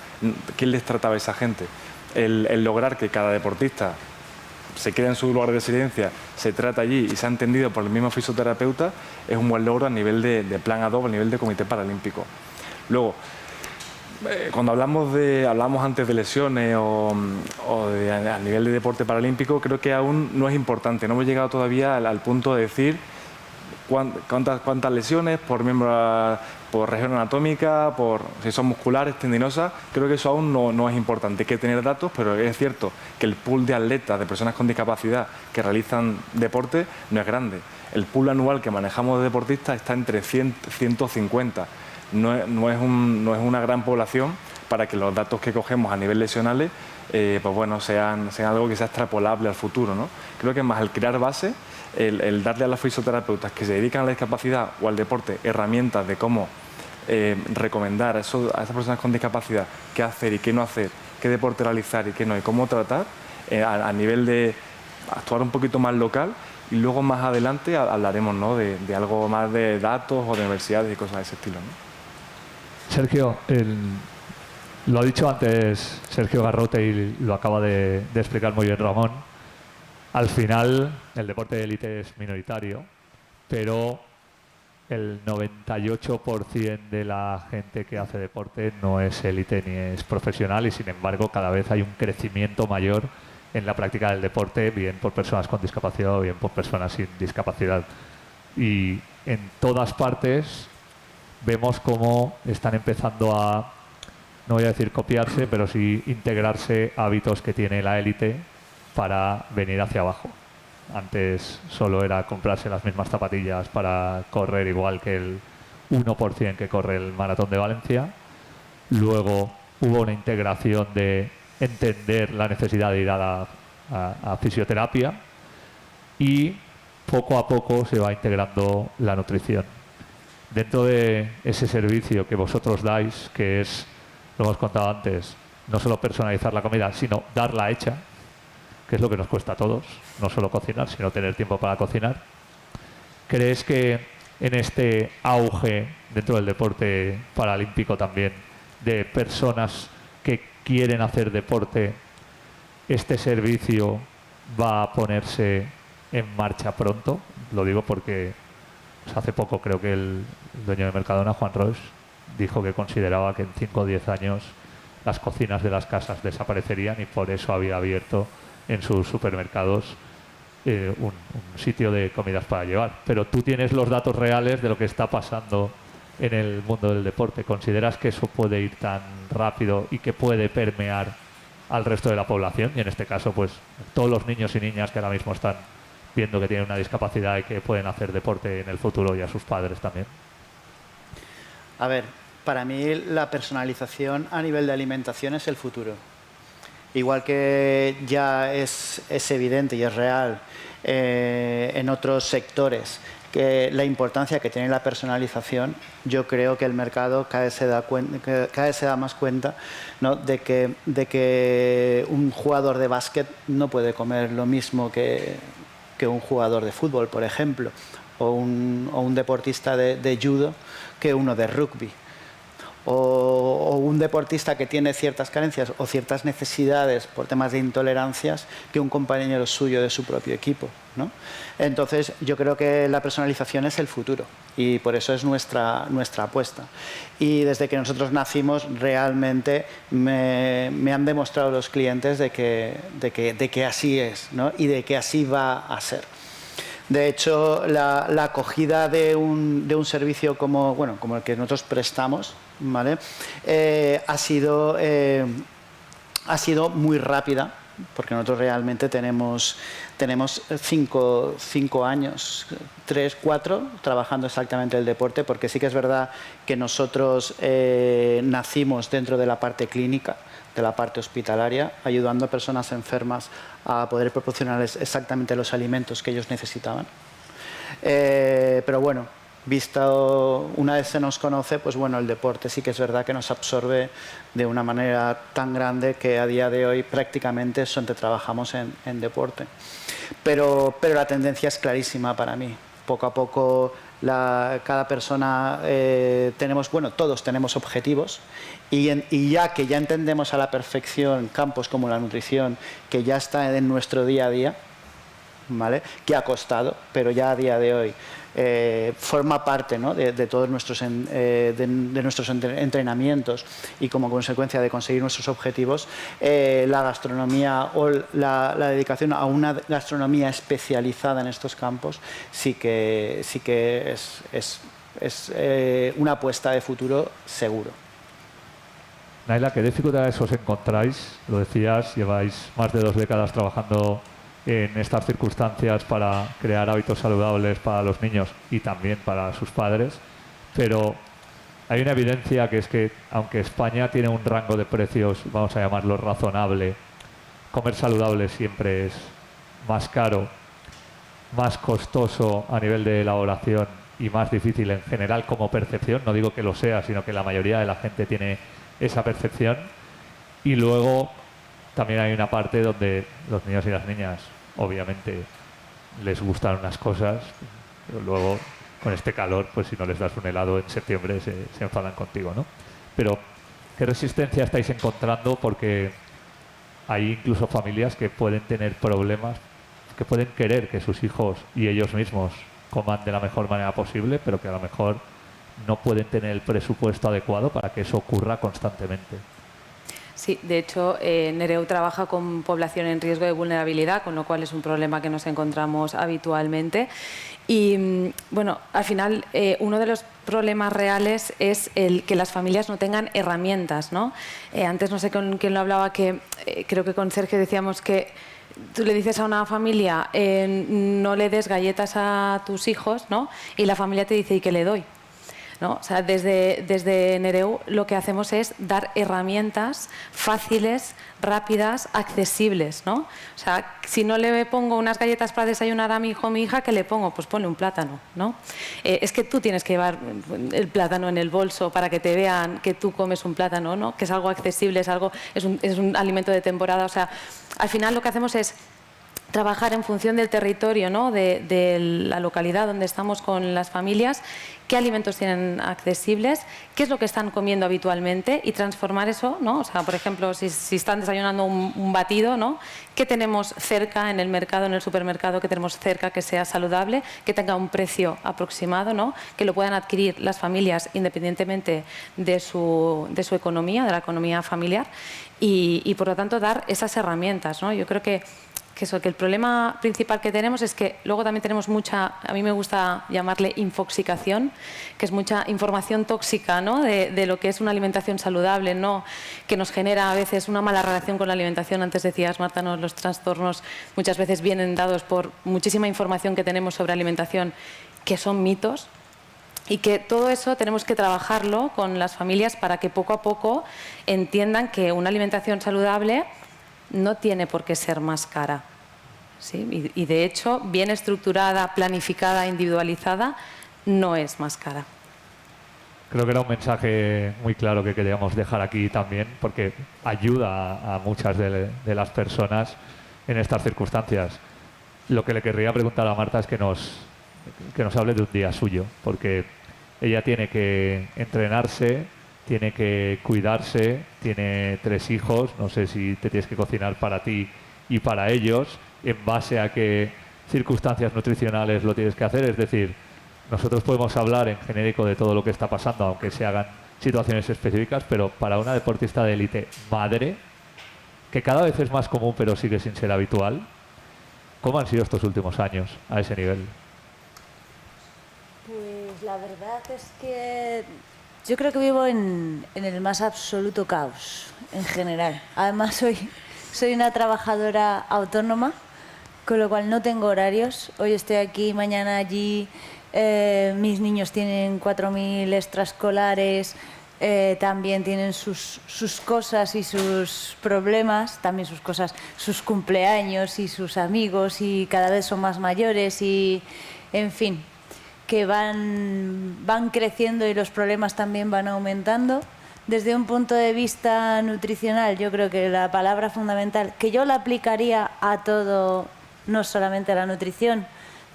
¿Quién les trataba a esa gente? El lograr que cada deportista se quede en su lugar de residencia, se trata allí y se ha entendido por el mismo fisioterapeuta, es un buen logro a nivel de plan ad hoc, a nivel de Comité Paralímpico. Luego, cuando hablamos antes de lesiones o a nivel de deporte paralímpico, creo que aún no es importante. No hemos llegado todavía al punto de decir cuántas lesiones por miembro, por región anatómica, por si son musculares, tendinosas. Creo que eso aún no es importante. Hay que tener datos, pero es cierto que el pool de atletas, de personas con discapacidad que realizan deporte, no es grande. El pool anual que manejamos de deportistas está entre 100 y 150. No es una gran población para que los datos que cogemos a nivel lesionales sean algo que sea extrapolable al futuro, ¿no? Creo que es más el crear base, el darle a los fisioterapeutas que se dedican a la discapacidad o al deporte herramientas de cómo recomendar a esas personas con discapacidad qué hacer y qué no hacer, qué deporte realizar y qué no, y cómo tratar a nivel de actuar un poquito más local. Y luego más adelante hablaremos, ¿no?, de algo más de datos o de universidades y cosas de ese estilo, ¿no? Sergio, lo ha dicho antes Sergio Garrote y lo acaba de explicar muy bien Ramón. Al final, el deporte de élite es minoritario, pero el 98% de la gente que hace deporte no es élite ni es profesional y, sin embargo, cada vez hay un crecimiento mayor en la práctica del deporte, bien por personas con discapacidad o bien por personas sin discapacidad. Y en todas partes vemos cómo están empezando a, no voy a decir copiarse, pero sí integrarse hábitos que tiene la élite para venir hacia abajo. Antes solo era comprarse las mismas zapatillas para correr igual que el 1% que corre el Maratón de Valencia. Luego hubo una integración de entender la necesidad de ir a fisioterapia y poco a poco se va integrando la nutrición. Dentro de ese servicio que vosotros dais, que es, lo hemos contado antes, no solo personalizar la comida, sino darla hecha, que es lo que nos cuesta a todos, no solo cocinar, sino tener tiempo para cocinar. ¿Crees que en este auge dentro del deporte paralímpico también de personas que quieren hacer deporte, este servicio va a ponerse en marcha pronto? Lo digo porque hace poco creo que el dueño de Mercadona, Juan Roig, dijo que consideraba que en 5 o 10 años las cocinas de las casas desaparecerían y por eso había abierto en sus supermercados un sitio de comidas para llevar. Pero tú tienes los datos reales de lo que está pasando en el mundo del deporte. ¿Consideras que eso puede ir tan rápido y que puede permear al resto de la población? Y en este caso, pues todos los niños y niñas que ahora mismo están viendo que tienen una discapacidad y que pueden hacer deporte en el futuro, y a sus padres también. A ver, para mí la personalización a nivel de alimentación es el futuro. Igual que ya es evidente y es real en otros sectores que la importancia que tiene la personalización, yo creo que el mercado cada vez se da más cuenta, ¿no?, de que un jugador de básquet no puede comer lo mismo que un jugador de fútbol, por ejemplo, o un deportista de judo que uno de rugby. o un deportista que tiene ciertas carencias o ciertas necesidades por temas de intolerancias que un compañero suyo de su propio equipo, ¿no? Entonces, yo creo que la personalización es el futuro y por eso es nuestra apuesta. Y desde que nosotros nacimos, realmente me han demostrado los clientes de que así es, ¿no? Y de que así va a ser. De hecho, la acogida de un servicio como el que nosotros prestamos, ¿vale? Ha sido muy rápida, porque nosotros realmente tenemos 5 años, 3, 4, trabajando exactamente el deporte, porque sí que es verdad que nosotros nacimos dentro de la parte clínica, de la parte hospitalaria, ayudando a personas enfermas a poder proporcionarles exactamente los alimentos que ellos necesitaban. Pero bueno, visto una vez se nos conoce, pues bueno, el deporte sí que es verdad que nos absorbe de una manera tan grande que a día de hoy prácticamente trabajamos en deporte. Pero la tendencia es clarísima para mí. Poco a poco cada persona todos tenemos objetivos y ya que ya entendemos a la perfección campos como la nutrición, que ya está en nuestro día a día, ¿vale? Que ha costado, pero ya a día de hoy forma parte, ¿no? de todos nuestros entrenamientos y como consecuencia de conseguir nuestros objetivos, la gastronomía o la dedicación a una gastronomía especializada en estos campos sí que es una apuesta de futuro seguro. Naila, ¿qué dificultades os encontráis? Lo decías, lleváis más de 2 décadas trabajando en estas circunstancias para crear hábitos saludables para los niños y también para sus padres, pero hay una evidencia que es que aunque España tiene un rango de precios, vamos a llamarlo razonable, comer saludable siempre es más caro, más costoso a nivel de elaboración y más difícil en general como percepción. No digo que lo sea, sino que la mayoría de la gente tiene esa percepción. Y luego también hay una parte donde los niños y las niñas obviamente les gustan unas cosas, pero luego con este calor, pues si no les das un helado en septiembre se enfadan contigo, ¿no? Pero ¿qué resistencia estáis encontrando? Porque hay incluso familias que pueden tener problemas, que pueden querer que sus hijos y ellos mismos coman de la mejor manera posible, pero que a lo mejor no pueden tener el presupuesto adecuado para que eso ocurra constantemente. Sí, de hecho, Nereu trabaja con población en riesgo de vulnerabilidad, con lo cual es un problema que nos encontramos habitualmente. Y, bueno, al final, uno de los problemas reales es el que las familias no tengan herramientas, ¿no? Antes no sé con quién lo hablaba, que creo que con Sergio decíamos que tú le dices a una familia no le des galletas a tus hijos, ¿no? Y la familia te dice, ¿y qué le doy? ¿No? O sea, desde Nereu lo que hacemos es dar herramientas fáciles, rápidas, accesibles, ¿no? O sea, si no le pongo unas galletas para desayunar a mi hijo o mi hija, ¿qué le pongo? Pues ponle un plátano, ¿no? Es que tú tienes que llevar el plátano en el bolso para que te vean que tú comes un plátano, ¿no? Que es algo accesible, es un alimento de temporada. O sea, al final lo que hacemos es trabajar en función del territorio, ¿no? de la localidad donde estamos con las familias, qué alimentos tienen accesibles, qué es lo que están comiendo habitualmente y transformar eso, ¿no? O sea, por ejemplo, si están desayunando un batido, ¿no? ¿Qué tenemos cerca en el mercado, en el supermercado, que tenemos cerca que sea saludable, que tenga un precio aproximado, ¿no? Que lo puedan adquirir las familias independientemente de su economía, de la economía familiar y por lo tanto dar esas herramientas, ¿no? Yo creo que el problema principal que tenemos es que luego también tenemos mucha, a mí me gusta llamarle infoxicación, que es mucha información tóxica, ¿no? de lo que es una alimentación saludable, ¿no? Que nos genera a veces una mala relación con la alimentación. Antes decías, Marta, ¿no? Los trastornos muchas veces vienen dados por muchísima información que tenemos sobre alimentación que son mitos. Y que todo eso tenemos que trabajarlo con las familias para que poco a poco entiendan que una alimentación saludable no tiene por qué ser más cara. ¿Sí? Y de hecho, bien estructurada, planificada, individualizada, no es más cara. Creo que era un mensaje muy claro que queríamos dejar aquí también, porque ayuda a muchas de las personas en estas circunstancias. Lo que le querría preguntar a Marta es que nos hable de un día suyo, porque ella tiene que entrenarse, tiene que cuidarse, tiene 3 hijos, no sé si te tienes que cocinar para ti y para ellos, en base a qué circunstancias nutricionales lo tienes que hacer. Es decir, nosotros podemos hablar en genérico de todo lo que está pasando, aunque se hagan situaciones específicas, pero para una deportista de élite madre, que cada vez es más común pero sigue sin ser habitual, ¿cómo han sido estos últimos años a ese nivel? Pues la verdad es que yo creo que vivo en el más absoluto caos, en general. Además, soy una trabajadora autónoma, con lo cual no tengo horarios. Hoy estoy aquí, mañana allí. Mis niños tienen 4.000 extraescolares, también tienen sus cosas y sus problemas, también sus cosas, sus cumpleaños y sus amigos, y cada vez son más mayores y, en fin, que van creciendo y los problemas también van aumentando. Desde un punto de vista nutricional, yo creo que la palabra fundamental, que yo la aplicaría a todo, no solamente a la nutrición,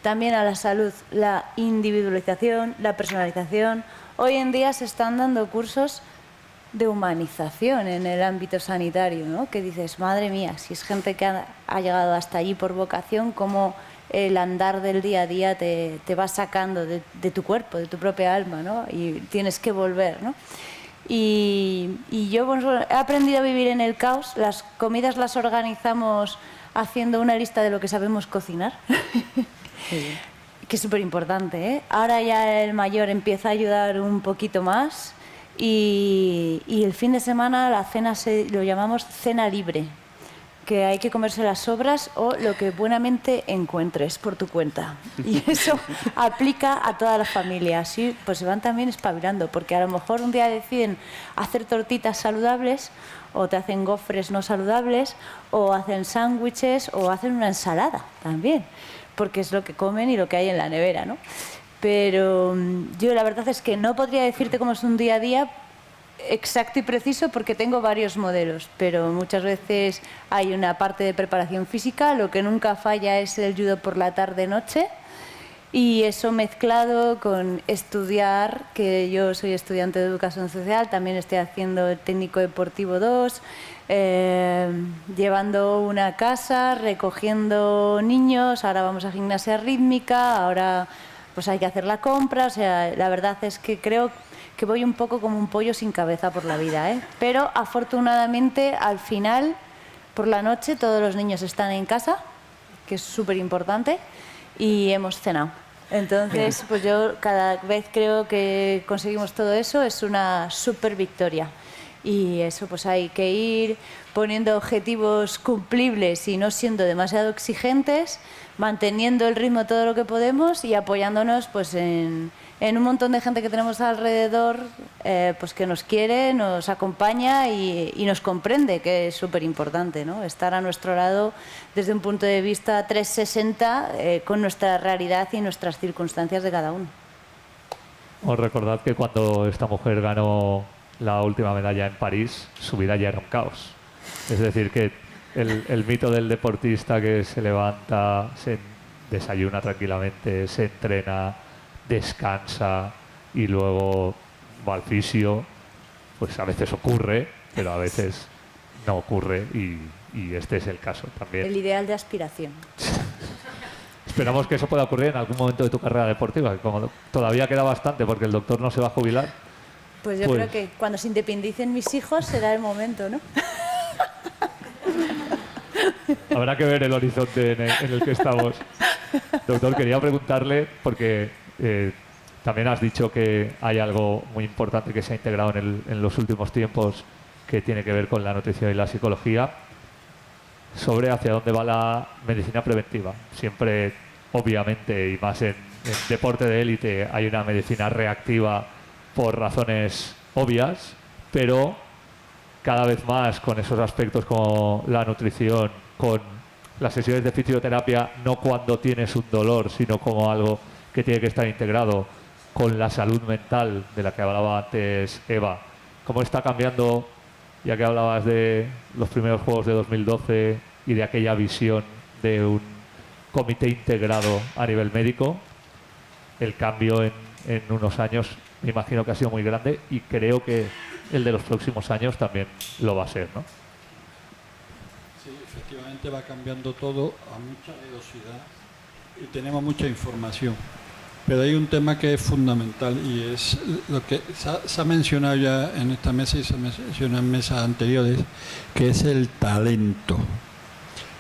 también a la salud, la individualización, la personalización. Hoy en día se están dando cursos de humanización en el ámbito sanitario, ¿no? Que dices, madre mía, si es gente que ha llegado hasta allí por vocación, cómo el andar del día a día te va sacando de tu cuerpo, de tu propia alma, ¿no? Y tienes que volver, ¿no? Y yo he aprendido a vivir en el caos. Las comidas las organizamos haciendo una lista de lo que sabemos cocinar. Sí. Que es súper importante, ¿eh? Ahora ya el mayor empieza a ayudar un poquito más y el fin de semana la cena lo llamamos cena libre, que hay que comerse las sobras o lo que buenamente encuentres por tu cuenta. Y eso aplica a toda la familia. Así pues se van también espabilando, porque a lo mejor un día deciden hacer tortitas saludables o te hacen gofres no saludables o hacen sándwiches o hacen una ensalada también, porque es lo que comen y lo que hay en la nevera, ¿no? Pero yo la verdad es que no podría decirte cómo es un día a día exacto y preciso, porque tengo varios modelos, pero muchas veces hay una parte de preparación física. Lo que nunca falla es el judo por la tarde-noche, y eso mezclado con estudiar, que yo soy estudiante de educación social, también estoy haciendo el técnico deportivo 2, llevando una casa, recogiendo niños, ahora vamos a gimnasia rítmica, ahora pues hay que hacer la compra. O sea, la verdad es que creo que voy un poco como un pollo sin cabeza por la vida, ¿eh? Pero afortunadamente al final, por la noche, todos los niños están en casa, que es súper importante, y hemos cenado. Entonces, pues yo cada vez creo que conseguimos todo eso, es una súper victoria. Y eso, pues hay que ir poniendo objetivos cumplibles y no siendo demasiado exigentes, manteniendo el ritmo todo lo que podemos y apoyándonos pues en un montón de gente que tenemos alrededor, pues que nos quiere, nos acompaña y nos comprende, que es súper importante, ¿no? Estar a nuestro lado desde un punto de vista 360 con nuestra realidad y nuestras circunstancias de cada uno. Os recordad que cuando esta mujer ganó la última medalla en París, su vida ya era un caos. Es decir, que el mito del deportista que se levanta, se desayuna tranquilamente, se entrena, descansa y luego va al fisio, pues a veces ocurre, pero a veces no ocurre, y este es el caso también. El ideal de aspiración. Esperamos que eso pueda ocurrir en algún momento de tu carrera deportiva, que como todavía queda bastante porque el doctor no se va a jubilar. Pues yo creo que cuando se independicen mis hijos será el momento, ¿no? Habrá que ver el horizonte en el que estamos. Doctor, quería preguntarle, porque también has dicho que hay algo muy importante que se ha integrado en los últimos tiempos, que tiene que ver con la nutrición y la psicología, sobre hacia dónde va la medicina preventiva. Siempre, obviamente, y más en deporte de élite, hay una medicina reactiva por razones obvias, pero cada vez más con esos aspectos como la nutrición, con las sesiones de fisioterapia, no cuando tienes un dolor, sino como algo que tiene que estar integrado con la salud mental de la que hablaba antes Eva. ¿Cómo está cambiando, ya que hablabas de los primeros Juegos de 2012 y de aquella visión de un comité integrado a nivel médico? El cambio en unos años me imagino que ha sido muy grande, y creo que el de los próximos años también lo va a ser, ¿no? Sí, efectivamente va cambiando todo a mucha velocidad y tenemos mucha información. Pero hay un tema que es fundamental y es lo que se ha mencionado ya en esta mesa y se mencionó en mesas anteriores, que es el talento.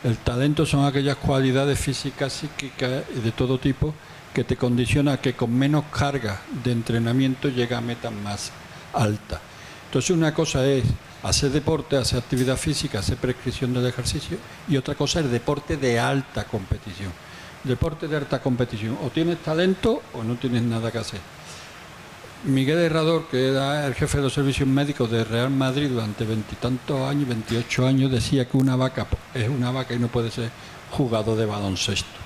El talento son aquellas cualidades físicas, psíquicas y de todo tipo que te condiciona a que con menos carga de entrenamiento llega a metas más altas. Entonces una cosa es hacer deporte, hacer actividad física, hacer prescripción del ejercicio, y otra cosa es deporte de alta competición. Deporte de alta competición, o tienes talento o no tienes nada que hacer. Miguel Herrador, que era el jefe de los servicios médicos de Real Madrid durante 20 y tantos años, 28 años, decía que una vaca es una vaca y no puede ser jugador de baloncesto.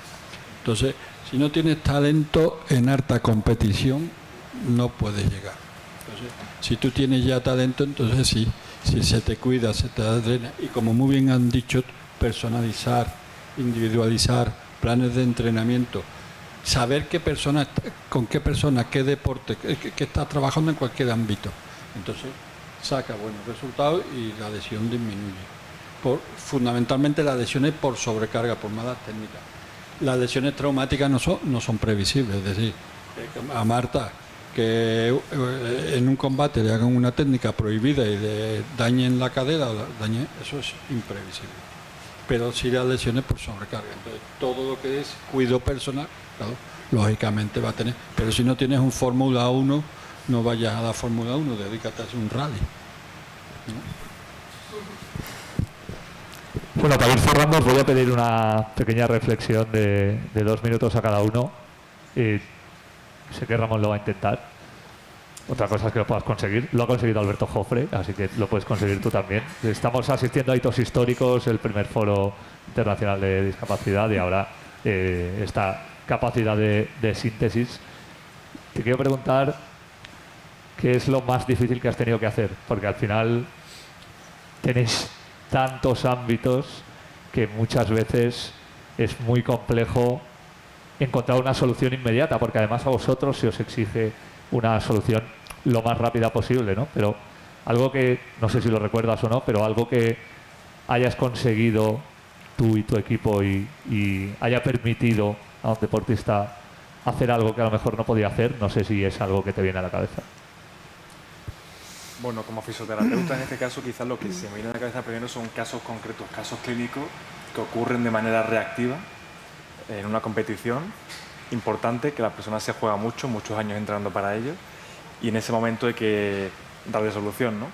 Entonces, si no tienes talento en alta competición, no puedes llegar. Entonces, si tú tienes ya talento, entonces sí, si se te cuida, se te drena, y como muy bien han dicho, personalizar, individualizar planes de entrenamiento, saber qué persona, con qué persona, qué deporte, qué está trabajando en cualquier ámbito. Entonces saca buenos resultados y la lesión disminuye. Fundamentalmente las lesiones por sobrecarga, por malas técnicas. Las lesiones traumáticas no son previsibles, es decir, a Marta que en un combate le hagan una técnica prohibida y le dañen la cadera, eso es imprevisible. Pero si las lesiones por sobrecarga. Entonces, todo lo que es cuidado personal, claro, lógicamente va a tener. Pero si no tienes un Fórmula 1, no vayas a la Fórmula 1, dedícate a hacer un rally, ¿no? Bueno, para ir cerrando os voy a pedir una pequeña reflexión de 2 minutos a cada uno. Sé que Ramón lo va a intentar. Otra cosa es que lo puedas conseguir. Lo ha conseguido Alberto Jofre, así que lo puedes conseguir tú también. Estamos asistiendo a hitos históricos, el primer foro internacional de discapacidad y ahora esta capacidad de síntesis. Te quiero preguntar qué es lo más difícil que has tenido que hacer, porque al final tenéis tantos ámbitos que muchas veces es muy complejo encontrar una solución inmediata, porque además a vosotros se os exige una solución lo más rápida posible, ¿no? Pero algo que, no sé si lo recuerdas o no, pero algo que hayas conseguido tú y tu equipo y haya permitido a un deportista hacer algo que a lo mejor no podía hacer, no sé si es algo que te viene a la cabeza. Bueno, como fisioterapeuta en este caso quizás lo que se me viene a la cabeza primero son casos concretos, casos clínicos que ocurren de manera reactiva en una competición importante, que la persona se juega muchos años entrenando para ello, y en ese momento hay que darle solución, ¿no?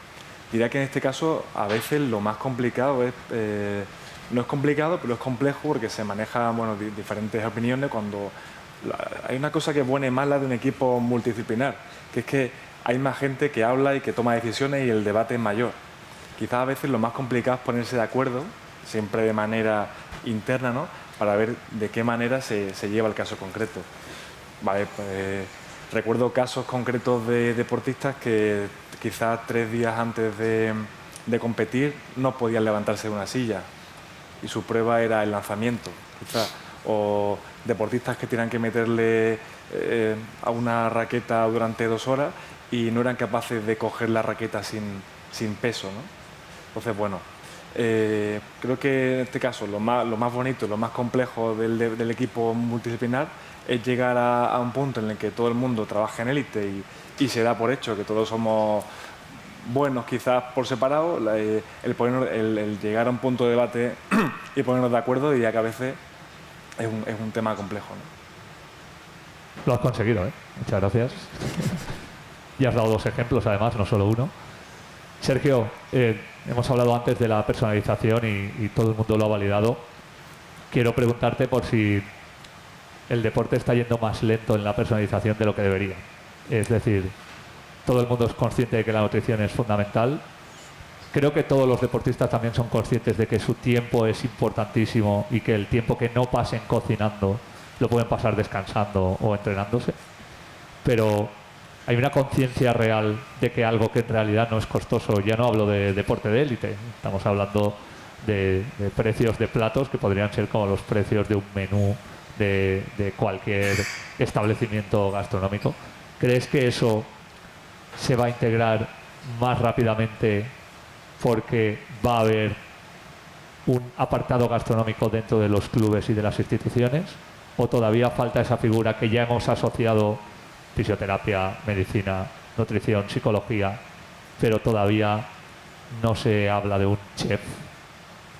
Diría que en este caso a veces lo más complicado es, no es complicado, pero es complejo porque se manejan diferentes opiniones cuando hay una cosa que es buena y mala de un equipo multidisciplinar, que es que hay más gente que habla y que toma decisiones y el debate es mayor. Quizás a veces lo más complicado es ponerse de acuerdo, siempre de manera interna, ¿no?, para ver de qué manera se lleva el caso concreto. Vale, pues, recuerdo casos concretos de deportistas que quizás 3 días antes de competir no podían levantarse de una silla y su prueba era el lanzamiento, quizás. O deportistas que tenían que meterle a una raqueta durante 2 horas y no eran capaces de coger la raqueta sin peso, ¿no? Entonces, bueno, creo que en este caso lo más bonito, lo más complejo del equipo multidisciplinar es llegar a un punto en el que todo el mundo trabaja en élite y se da por hecho que todos somos buenos quizás por separado, el llegar a un punto de debate y ponernos de acuerdo, y ya que a veces es un tema complejo, ¿no? Lo has conseguido, ¿eh? Muchas gracias. Y has dado 2 ejemplos, además, no solo uno. Sergio, hemos hablado antes de la personalización y todo el mundo lo ha validado. Quiero preguntarte por si el deporte está yendo más lento en la personalización de lo que debería. Es decir, todo el mundo es consciente de que la nutrición es fundamental. Creo que todos los deportistas también son conscientes de que su tiempo es importantísimo y que el tiempo que no pasen cocinando lo pueden pasar descansando o entrenándose. Pero hay una conciencia real de que algo que en realidad no es costoso, ya no hablo de deporte de élite, estamos hablando de precios de platos que podrían ser como los precios de un menú de cualquier establecimiento gastronómico. ¿Crees que eso se va a integrar más rápidamente porque va a haber un apartado gastronómico dentro de los clubes y de las instituciones? ¿O todavía falta esa figura que ya hemos asociado, fisioterapia, medicina, nutrición, psicología, pero todavía no se habla de un chef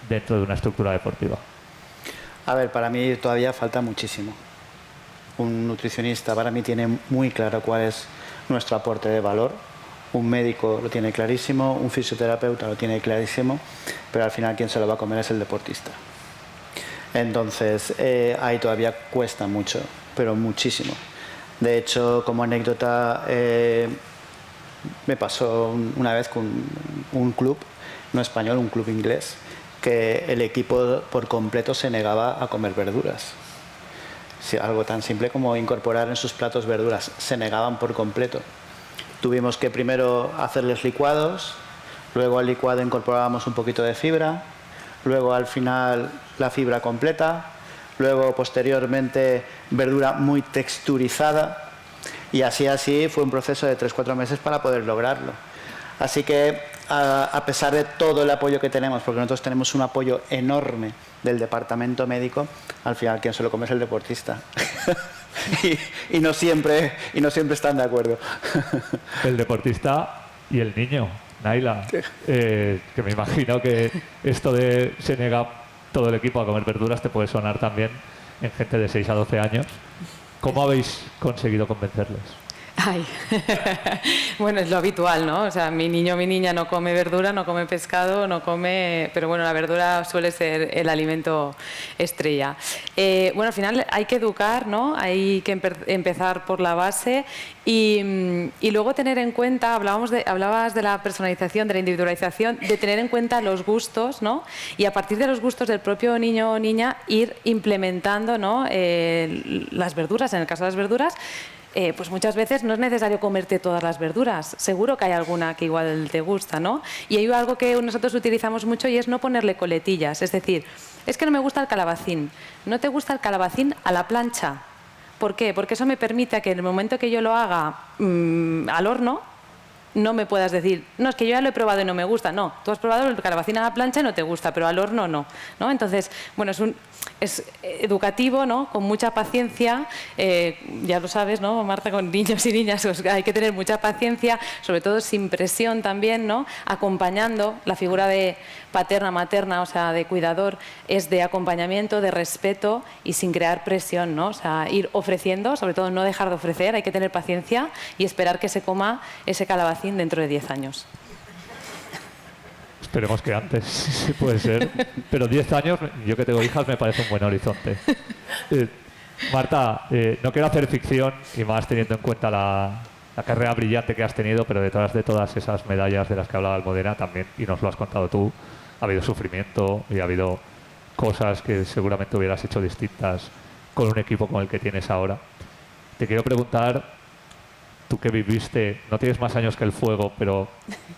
dentro de una estructura deportiva? A ver, para mí todavía falta muchísimo. Un nutricionista para mí tiene muy claro cuál es nuestro aporte de valor. Un médico lo tiene clarísimo, un fisioterapeuta lo tiene clarísimo, pero al final quien se lo va a comer es el deportista. Entonces, ahí todavía cuesta mucho, pero muchísimo. De hecho, como anécdota, me pasó una vez con un club, no español, un club inglés, que el equipo por completo se negaba a comer verduras. Sí, algo tan simple como incorporar en sus platos verduras, se negaban por completo. Tuvimos que primero hacerles licuados, luego al licuado incorporábamos un poquito de fibra, luego al final la fibra completa, luego posteriormente verdura muy texturizada, y así fue un proceso de 3-4 meses para poder lograrlo. Así que a pesar de todo el apoyo que tenemos, porque nosotros tenemos un apoyo enorme del departamento médico, al final quien se lo come es el deportista. y no siempre están de acuerdo. El deportista y el niño, Naila, que me imagino que esto de se niega todo el equipo a comer verduras te puede sonar también en gente de 6 a 12 años. ¿Cómo habéis conseguido convencerles? Ay. Bueno, es lo habitual, ¿no? O sea, mi niño o mi niña no come verdura, no come pescado, no come... Pero bueno, la verdura suele ser el alimento estrella. Bueno, al final hay que educar, ¿no? Hay que empezar por la base y luego tener en cuenta, hablabas de la personalización, de la individualización, de tener en cuenta los gustos, ¿no? Y a partir de los gustos del propio niño o niña ir implementando, ¿no? Las verduras, en el caso de las verduras, pues muchas veces no es necesario comerte todas las verduras. Seguro que hay alguna que igual te gusta, ¿no? Y hay algo que nosotros utilizamos mucho y es no ponerle coletillas. Es decir, es que no me gusta el calabacín. ¿No te gusta el calabacín a la plancha? ¿Por qué? Porque eso me permite que en el momento que yo lo haga al horno, no me puedas decir, no, es que yo ya lo he probado y no me gusta. No, tú has probado el calabacín a la plancha y no te gusta, pero al horno no, ¿no? Entonces, bueno, es educativo, ¿no? Con mucha paciencia, ya lo sabes, ¿no, Marta? Con niños y niñas pues hay que tener mucha paciencia, sobre todo sin presión también, ¿no? Acompañando la figura de paterna, materna, o sea, de cuidador, es de acompañamiento, de respeto y sin crear presión, ¿no? O sea, ir ofreciendo, sobre todo no dejar de ofrecer, hay que tener paciencia y esperar que se coma ese calabacín dentro de 10 años. Esperemos que antes, sí puede ser. Pero 10 años, yo que tengo hijas, me parece un buen horizonte. Marta, no quiero hacer ficción, y más teniendo en cuenta la carrera brillante que has tenido, pero detrás de todas esas medallas de las que hablaba Almudena también, y nos lo has contado tú, ha habido sufrimiento y ha habido cosas que seguramente hubieras hecho distintas con un equipo como el que tienes ahora. Te quiero preguntar, tú que viviste, no tienes más años que el fuego, pero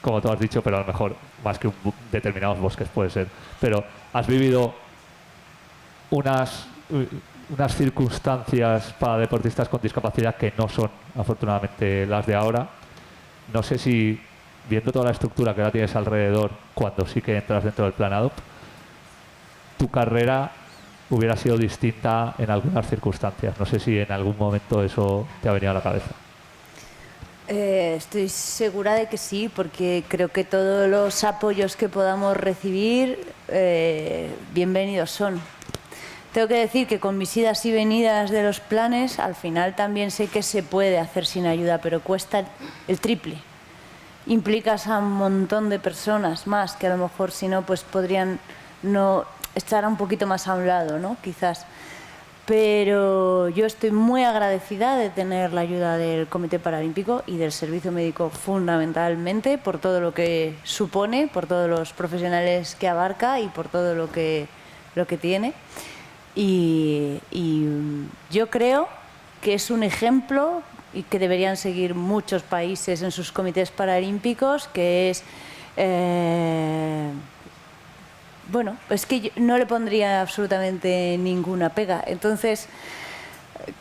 como tú has dicho, pero a lo mejor más que determinados bosques puede ser, pero has vivido unas circunstancias para deportistas con discapacidad que no son afortunadamente las de ahora. No sé si, viendo toda la estructura que ahora tienes alrededor, cuando sí que entras dentro del plan ADOP, tu carrera hubiera sido distinta en algunas circunstancias. No sé si en algún momento eso te ha venido a la cabeza. Estoy segura de que sí, porque creo que todos los apoyos que podamos recibir, bienvenidos son. Tengo que decir que con mis idas y venidas de los planes, al final también sé que se puede hacer sin ayuda, pero cuesta el triple. Implicas a un montón de personas más que a lo mejor si no, pues podrían no estar un poquito más a un lado, ¿no? Quizás. Pero yo estoy muy agradecida de tener la ayuda del Comité Paralímpico y del Servicio Médico fundamentalmente por todo lo que supone, por todos los profesionales que abarca y por todo lo que tiene. Y yo creo que es un ejemplo y que deberían seguir muchos países en sus comités paralímpicos, que es... bueno, es que yo no le pondría absolutamente ninguna pega. Entonces,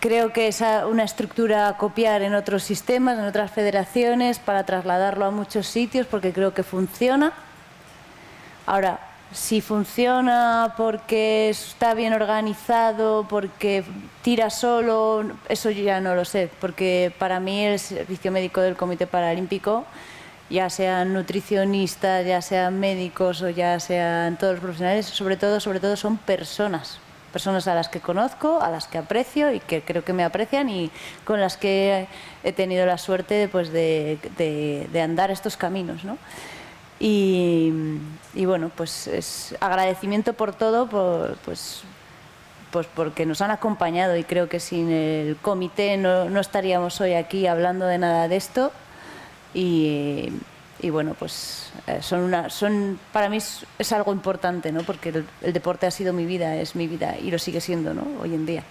creo que es una estructura a copiar en otros sistemas, en otras federaciones, para trasladarlo a muchos sitios, porque creo que funciona. Ahora, si funciona porque está bien organizado, porque tira solo, eso yo ya no lo sé, porque para mí el servicio médico del Comité Paralímpico, ya sean nutricionistas, ya sean médicos o ya sean todos los profesionales, sobre todo son personas a las que conozco, a las que aprecio y que creo que me aprecian y con las que he tenido la suerte pues, de andar estos caminos, ¿no? Y bueno, pues es agradecimiento por todo, pues porque nos han acompañado y creo que sin el comité no estaríamos hoy aquí hablando de nada de esto y bueno, pues para mí es algo importante, ¿no? Porque el deporte ha sido mi vida, es mi vida y lo sigue siendo, ¿no? Hoy en día.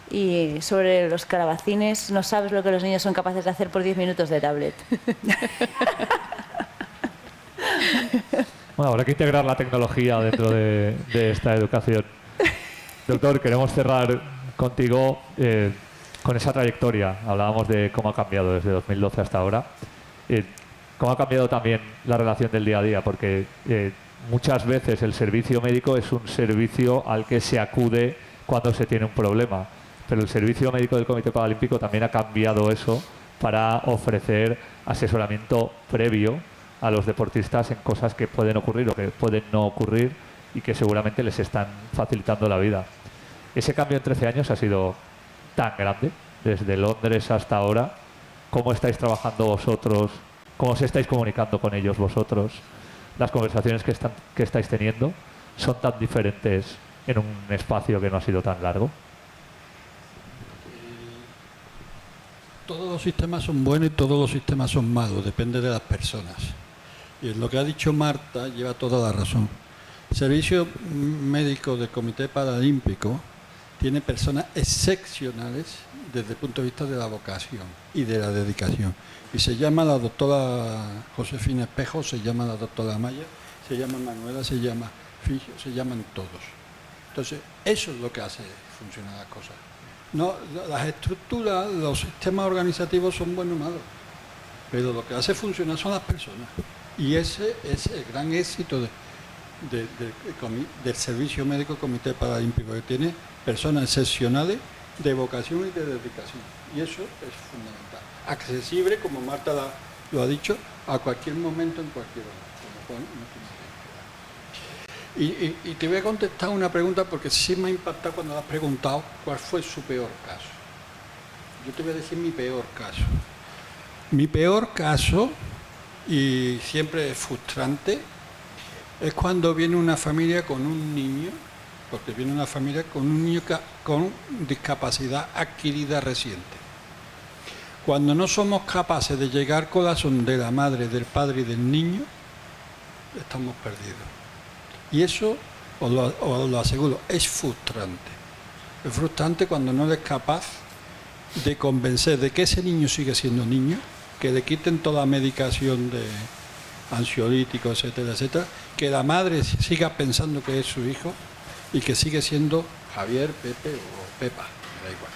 Y sobre los calabacines, no sabes lo que los niños son capaces de hacer por 10 minutos de tablet. Bueno, habrá que integrar la tecnología dentro de esta educación. Doctor, queremos cerrar contigo con esa trayectoria. Hablábamos de cómo ha cambiado desde 2012 hasta ahora. Cómo ha cambiado también la relación del día a día, porque muchas veces el servicio médico es un servicio al que se acude cuando se tiene un problema. Pero el servicio médico del Comité Paralímpico también ha cambiado eso para ofrecer asesoramiento previo a los deportistas en cosas que pueden ocurrir o que pueden no ocurrir y que seguramente les están facilitando la vida. Ese cambio en 13 años ha sido tan grande, desde Londres hasta ahora. ¿Cómo estáis trabajando vosotros? ¿Cómo os estáis comunicando con ellos vosotros? Las conversaciones que estáis teniendo son tan diferentes en un espacio que no ha sido tan largo. Todos los sistemas son buenos y todos los sistemas son malos, depende de las personas. Y en lo que ha dicho Marta lleva toda la razón. El servicio médico del Comité Paralímpico tiene personas excepcionales desde el punto de vista de la vocación y de la dedicación. Y se llama la doctora Josefina Espejo, se llama la doctora Amaya, se llama Manuela, se llama Figio, se llaman todos. Entonces, eso es lo que hace funcionar las cosas. No, las estructuras, los sistemas organizativos son buenos o malos, pero lo que hace funcionar son las personas. Y ese es el gran éxito del Servicio Médico Comité Paralímpico, que tiene personas excepcionales de vocación y de dedicación. Y eso es fundamental. Accesible, como Marta lo ha dicho, a cualquier momento, en cualquier hora. Y te voy a contestar una pregunta porque sí me ha impactado cuando le has preguntado cuál fue su peor caso. Yo te voy a decir mi peor caso. Mi peor caso, y siempre es frustrante, es cuando viene una familia con un niño, porque viene una familia con un niño con discapacidad adquirida reciente. Cuando no somos capaces de llegar al corazón de la madre, del padre y del niño, estamos perdidos. Y eso, os lo aseguro, es frustrante. Es frustrante cuando no eres capaz de convencer de que ese niño sigue siendo niño, que le quiten toda la medicación de ansiolítico, etcétera, etcétera, que la madre siga pensando que es su hijo y que sigue siendo Javier, Pepe o Pepa, me da igual.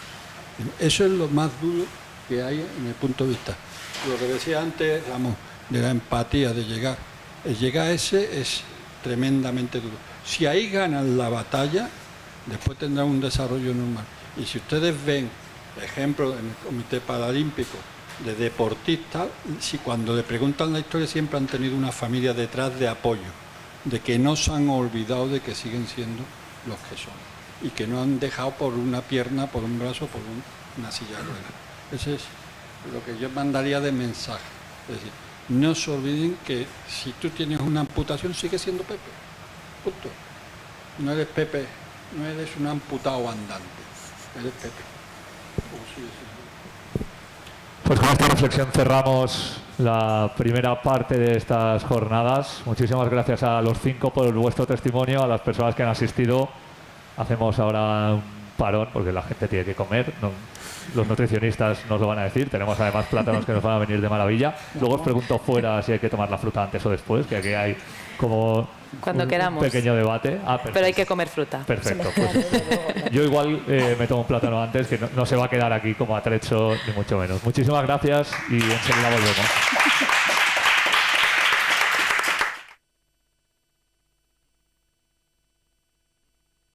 Eso es lo más duro que hay en el punto de vista. Lo que decía antes, Ramón, de la empatía, de llegar. El llegar a ese es tremendamente duro. Si ahí ganan la batalla, después tendrán un desarrollo normal. Y si ustedes ven, ejemplo, en el Comité Paralímpico, de deportistas, si cuando le preguntan la historia siempre han tenido una familia detrás de apoyo, de que no se han olvidado de que siguen siendo los que son y que no han dejado por una pierna, por un brazo, por una silla de ruedas. Ese es lo que yo mandaría de mensaje. Es decir, no se olviden que si tú tienes una amputación sigue siendo Pepe. Punto. No eres Pepe, no eres un amputado andante, eres Pepe. Como sigue siendo. Pues con esta reflexión cerramos la primera parte de estas jornadas. Muchísimas gracias a los 5 por vuestro testimonio, a las personas que han asistido. Hacemos ahora un parón porque la gente tiene que comer. Los nutricionistas nos lo van a decir. Tenemos además plátanos que nos van a venir de maravilla. Luego os pregunto fuera si hay que tomar la fruta antes o después, que aquí hay como Cuando queramos. Un pequeño debate. Pero hay que comer fruta. Perfecto. Pues, yo igual me tomo un plátano antes, que no se va a quedar aquí como atrecho, ni mucho menos. Muchísimas gracias y enseguida volvemos.